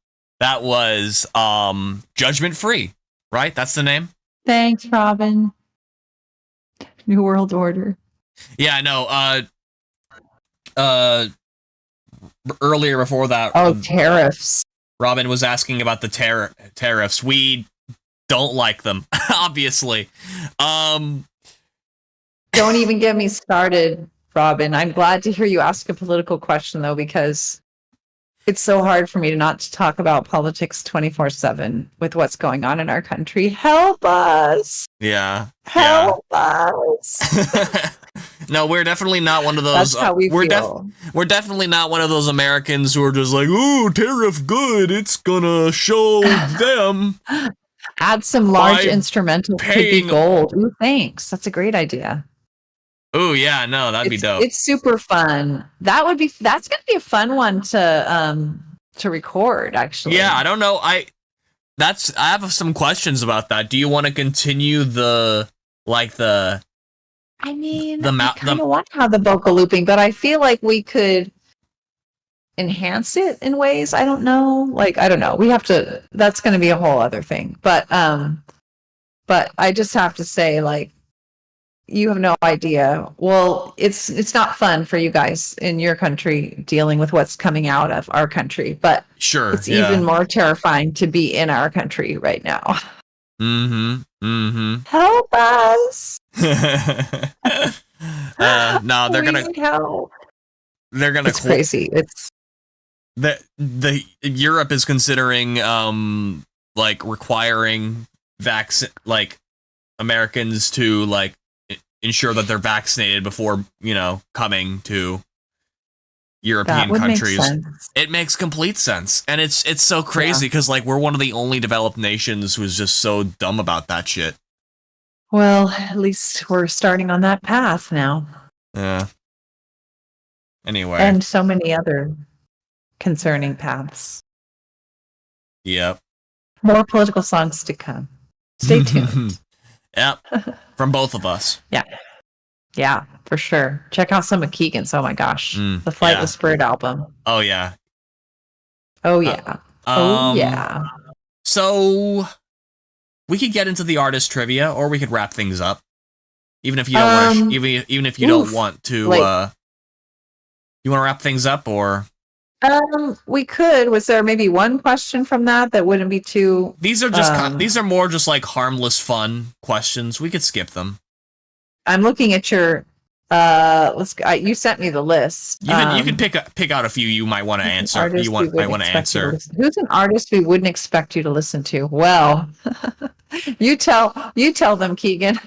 That was Judgment Free, right? That's the name? Thanks, Robin. New World Order. Yeah, I know. Earlier before that, Tariffs. Robin was asking about the tariffs. We don't like them, obviously. Don't even get me started, Robin. I'm glad to hear you ask a political question, though, because it's so hard for me to not to talk about politics 24/7 with what's going on in our country. Help us. Yeah. Help us. No, we're definitely not one of those. That's how we feel. We're definitely not one of those Americans who are just like, "Ooh, tariff good. It's gonna show them." Add some large By instrumental could be gold. Ooh, thanks. That's a great idea. Oh yeah, no, that'd be dope. It's super fun. That's gonna be a fun one to record, actually. Yeah, I don't know. I have some questions about that. Do you want to continue I mean, I kind of want to have the vocal looping, but I feel like we could enhance it in ways. I don't know. Like, I don't know. That's going to be a whole other thing. But I just have to say, like, you have no idea. Well, it's not fun for you guys in your country dealing with what's coming out of our country, but Sure. it's even more terrifying to be in our country right now. Help us. No, they're We gonna. need help. They're gonna. It's crazy. It's the Europe is considering like requiring like Americans to like ensure that they're vaccinated before coming to European countries. It makes complete sense, and it's so crazy because like we're one of the only developed nations who's just so dumb about that shit. Well, at least we're starting on that path now. Yeah. Anyway. And so many other concerning paths. Yep. More political songs to come. Stay tuned. Yep. From both of us. Yeah. Yeah, for sure. Check out some of Keegan's. Oh my gosh. The Flightless Bird album. Oh yeah. Oh yeah. Oh yeah. So we could get into the artist trivia, or we could wrap things up. Even if you don't want to, even if you don't want to, you want to wrap things up, or we could. Was there maybe one question from that wouldn't be too? These are just these are more just like harmless, fun questions. We could skip them. I'm looking at your. You sent me the list. You can pick out a few you might want to answer. Might want to answer. Who's an artist we wouldn't expect you to listen to? Well, you tell them, Keegan.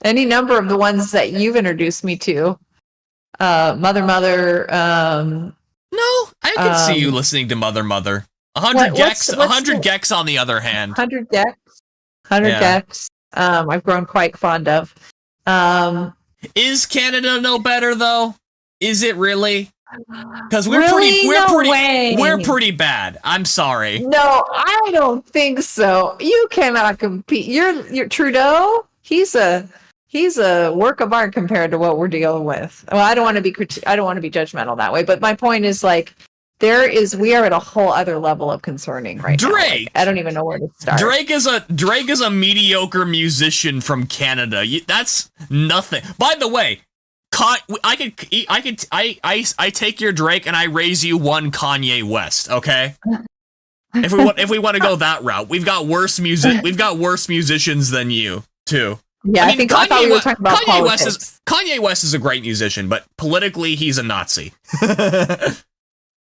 Any number of the ones that you've introduced me to. Mother. No, I can see you listening to Mother. 100 Gex. 100 Gex on the other hand. 100 Gex. 100 Gex. I've grown quite fond of. Is Canada no better though? Is it really? Because we're pretty bad. I'm sorry. No, I don't think so. You cannot compete. You're Trudeau. He's a work of art compared to what we're dealing with. Well, I don't want to be judgmental that way, but my point is like we are at a whole other level of concerning right now. Drake. Like, I don't even know where to start. Drake is a mediocre musician from Canada. That's nothing. By the way, I take your Drake and I raise you one Kanye West. Okay. If we want to go that route, we've got worse musicians than you too. Yeah, I thought we were talking about Kanye West is a great musician, but politically he's a Nazi.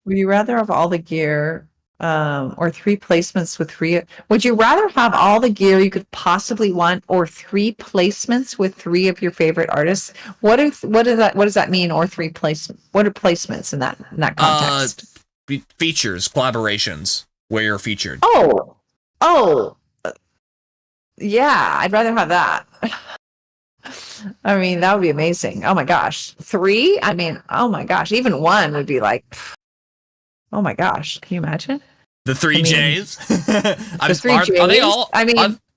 Would you rather have all the gear or 3 placements with 3? Would you rather have all the gear you could possibly want or 3 placements with 3 of your favorite artists? What does that mean? Or 3 placements? What are placements in that context? Features, collaborations where you're featured. Yeah, I'd rather have that. I mean, that would be amazing. Oh my gosh. 3? I mean, oh my gosh. Even 1 would be like, oh my gosh. Can you imagine? The 3 J's? The 3 J's?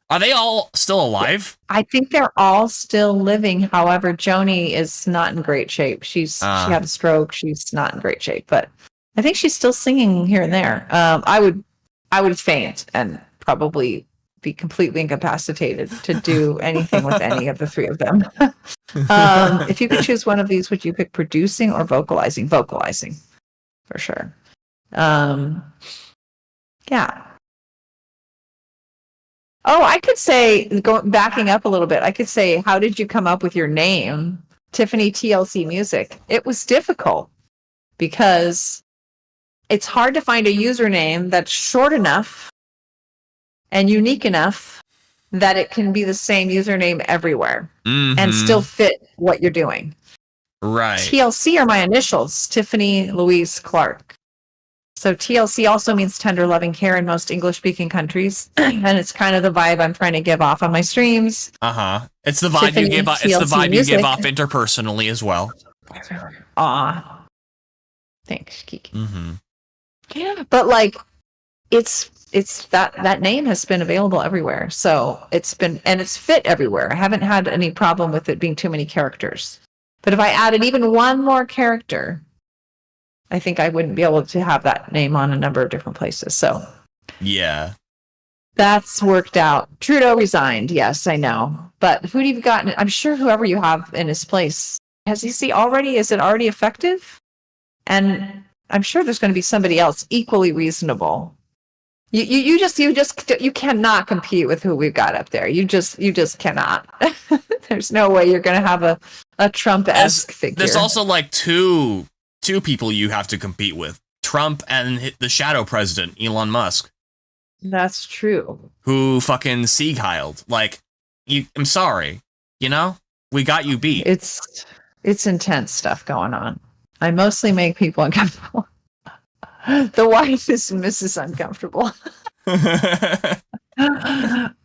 Are they all still alive? I think they're all still living. However, Joni is not in great shape. She had a stroke. She's not in great shape, but I think she's still singing here and there. I would faint and probably be completely incapacitated to do anything with any of the 3 of them. If you could choose one of these, would you pick producing or vocalizing? Vocalizing, for sure. Yeah. Oh, I could say, backing up a little bit, I could say, how did you come up with your name, Tiffany TLC Music? It was difficult because it's hard to find a username that's short enough and unique enough that it can be the same username everywhere and still fit what you're doing. Right. TLC are my initials, Tiffany Louise Clark. So TLC also means tender loving care in most English-speaking countries, and it's kind of the vibe I'm trying to give off on my streams. It's the vibe you give off. It's the vibe you give off interpersonally as well. Aw, thanks, Kiki. Yeah, but like, it's that name has been available everywhere, so it's fit everywhere. I haven't had any problem with it being too many characters. But if I added even one more character, I think I wouldn't be able to have that name on a number of different places. So Yeah. that's worked out. Trudeau resigned. Yes, I know. But who do you got? I'm sure whoever you have in his place, is it already effective? And I'm sure there's going to be somebody else equally reasonable. You cannot compete with who we've got up there. You just cannot. There's no way you're going to have a Trump-esque figure. There's also like two people you have to compete with: Trump and the shadow president, Elon Musk. That's true. Who fucking Sieg-Heiled. Like, I'm sorry. You know? We got you beat. It's intense stuff going on. I mostly make people uncomfortable. The wife is Mrs. Uncomfortable.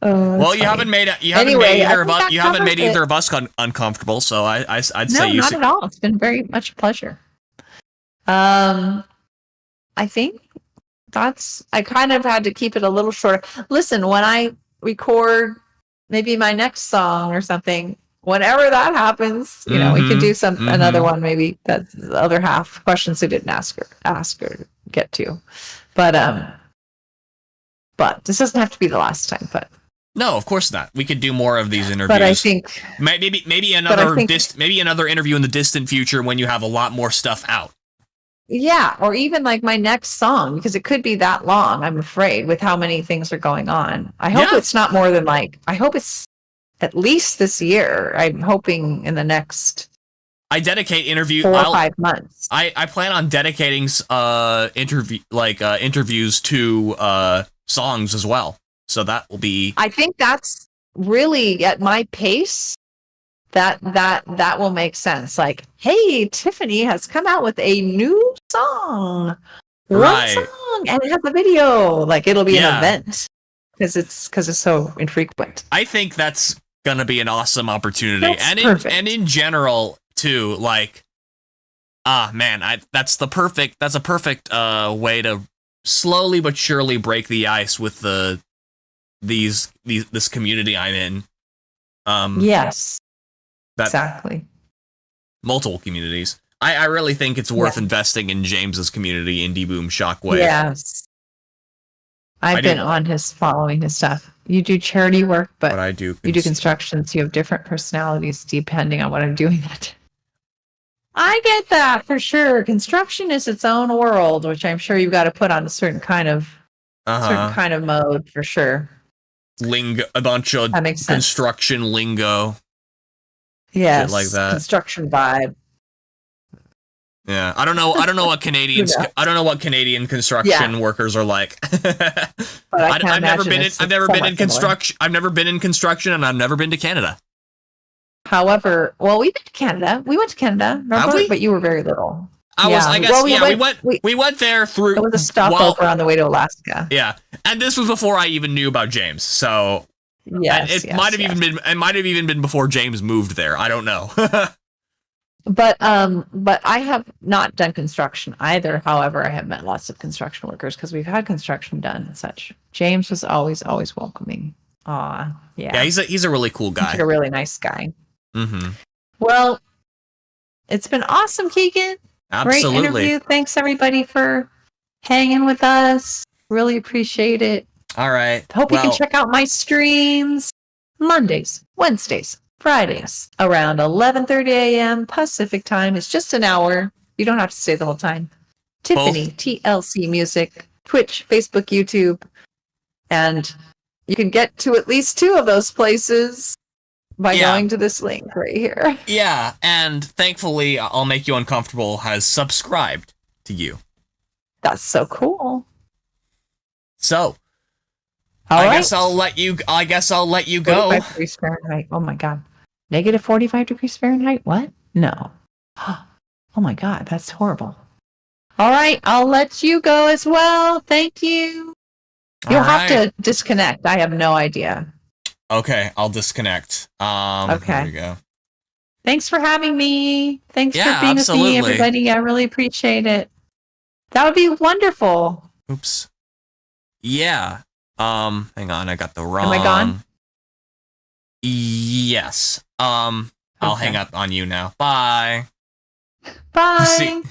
Well, you haven't made either of us uncomfortable, so I'd say you. No, not at all. It's been very much a pleasure. I think I kind of had to keep it a little shorter. Listen, when I record maybe my next song or something, whenever that happens, we can do another one. Maybe that's the other half questions we didn't ask or get to, but this doesn't have to be the last time. But no, of course not. We could do more of these interviews. But I think maybe another interview in the distant future when you have a lot more stuff out. Yeah, or even like my next song, because it could be that long, I'm afraid, with how many things are going on. I hope it's not more than I hope it's at least this year. I'm hoping in the next I dedicate 4 or 5 months. I plan on dedicating interviews to songs as well. So that will be I think that's really at my pace. That will make sense. Like, hey, Tiffany has come out with a new song. One song, and it has a video. Like, it'll be an event because it's so infrequent. I think that's gonna be an awesome opportunity. That's and in general too, like that's a perfect way to slowly but surely break the ice with this community I'm in. Yes. Exactly. Multiple communities. I really think it's worth investing in James's community, Indie Boom Shockwave. Yes. I've been following his stuff. You do charity work, but you do construction, so you have different personalities depending on what I'm doing. I get that for sure. Construction is its own world, which I'm sure you've got to put on a certain kind of mode for sure. A bunch of construction lingo. Yes, shit like that. Construction vibe. Yeah, I don't know what Canadian construction workers are like. I've never been in construction, and I've never been to Canada. However, we've been to Canada. We went to Canada, remember? But you were very little. We went there through. It was a stopover on the way to Alaska. Yeah, and this was before I even knew about James. So it might have even been before James moved there. I don't know. But I have not done construction either. However, I have met lots of construction workers because we've had construction done and such. James was always welcoming. Yeah. Yeah, he's a really cool guy. He's a really nice guy. Mm-hmm. Well, it's been awesome, Keegan. Absolutely. Great interview. Thanks everybody for hanging with us. Really appreciate it. All right. Hope you can check out my streams Mondays, Wednesdays, Fridays around 11:30 a.m. Pacific time. It's just an hour. You don't have to stay the whole time. Tiffany, TLC Music, Twitch, Facebook, YouTube. And you can get to at least 2 of those places by going to this link right here. Yeah, and thankfully, I'll Make You Uncomfortable has subscribed to you. That's so cool. So, I guess I'll let you go. 45 degrees Fahrenheit. Oh my God. Negative 45 degrees Fahrenheit? What? No. Oh my God, that's horrible. All right, I'll let you go as well. Thank you. You'll have to disconnect. I have no idea. Okay, I'll disconnect. Okay. There we go. Thanks for having me. Thanks for being with me, everybody. I really appreciate it. That would be wonderful. Oops. Yeah. Hang on, I got the wrong. Am I gone? Yes. I'll hang up on you now. Bye. Bye. See.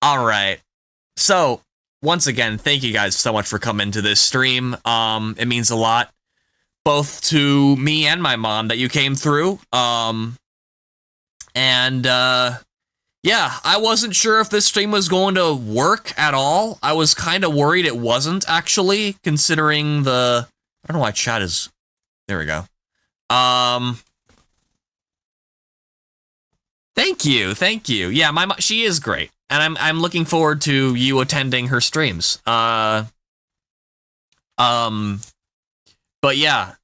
All right. So, once again, thank you guys so much for coming to this stream. It means a lot, both to me and my mom, that you came through. Yeah, I wasn't sure if this stream was going to work at all. I was kind of worried it wasn't, actually, considering the... I don't know why chat is... There we go. Thank you. Yeah, she is great. And I'm looking forward to you attending her streams. But yeah,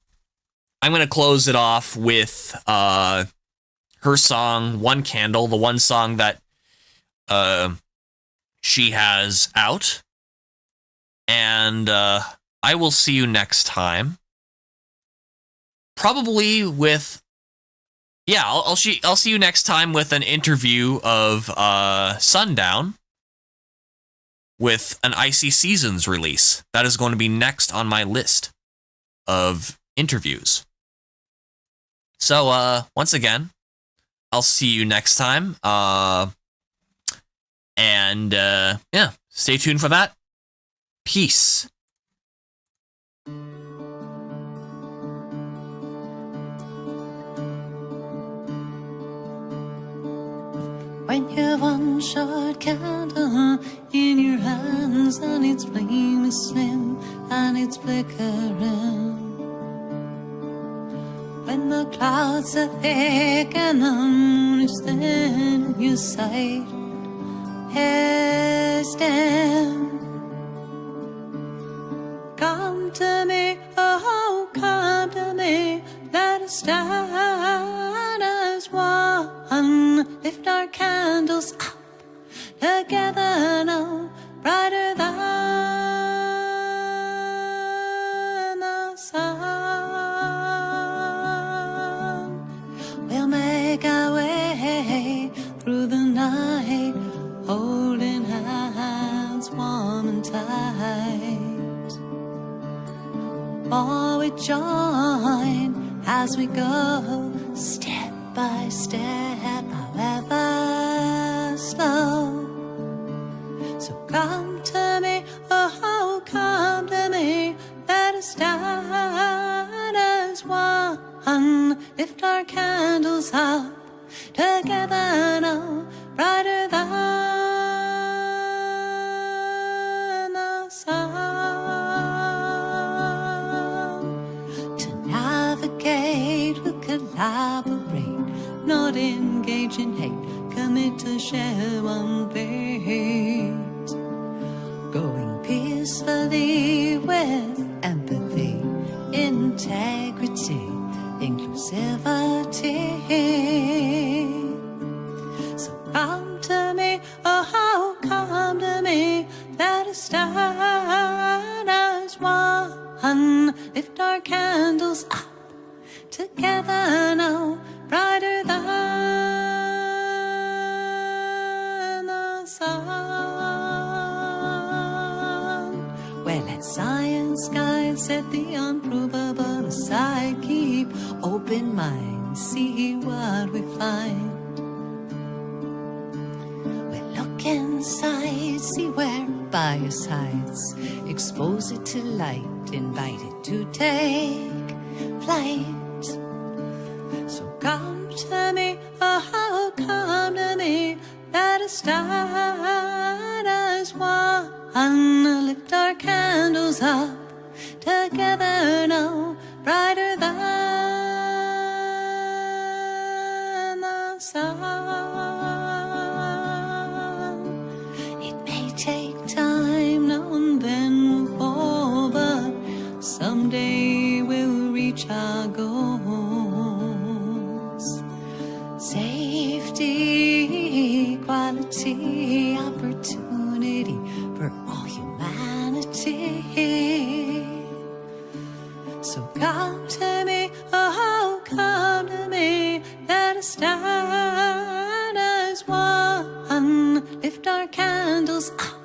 I'm gonna close it off with her song "One Candle," the one song that she has out. And I will see you next time. Probably with... Yeah, I'll see you next time with an interview of Sundown with an Icy Seasons release. That is going to be next on my list of interviews. So, once again, I'll see you next time. Yeah, stay tuned for that. Peace. When you've one short candle in your hands and its flame is slim and it's flickering, when the clouds are thick and the moon is thin and your sight is dim, come to me, oh come to me, let us stand as one. Lift our candles up together now, brighter than the sun. We'll make our way through the night, holding hands warm and tight. For we join as we go, step by step, however slow. So come to me, oh come to me, let us stand as one. Lift our candles up together now, brighter than the sun. To navigate, we'll collaborate, not engage in hate, commit to share one fate. Going peacefully with empathy, integrity, inclusivity. So come to me, oh come to me, let us stand as one. Lift our candles up together now, brighter than the sun. Well, let science guide, set the unprovable aside, keep open mind, see what we find. We'll look inside, see where bias hides, expose it to light, invite it to take flight. So come to me, oh come to me, let us stand as one. Lift our candles up together now, brighter than the sun. It may take time, now and then we'll fall, but someday we'll reach our goals. Safety, equality, opportunity for all humanity. So come to me, oh come to me, let us stand as one. Lift our candles up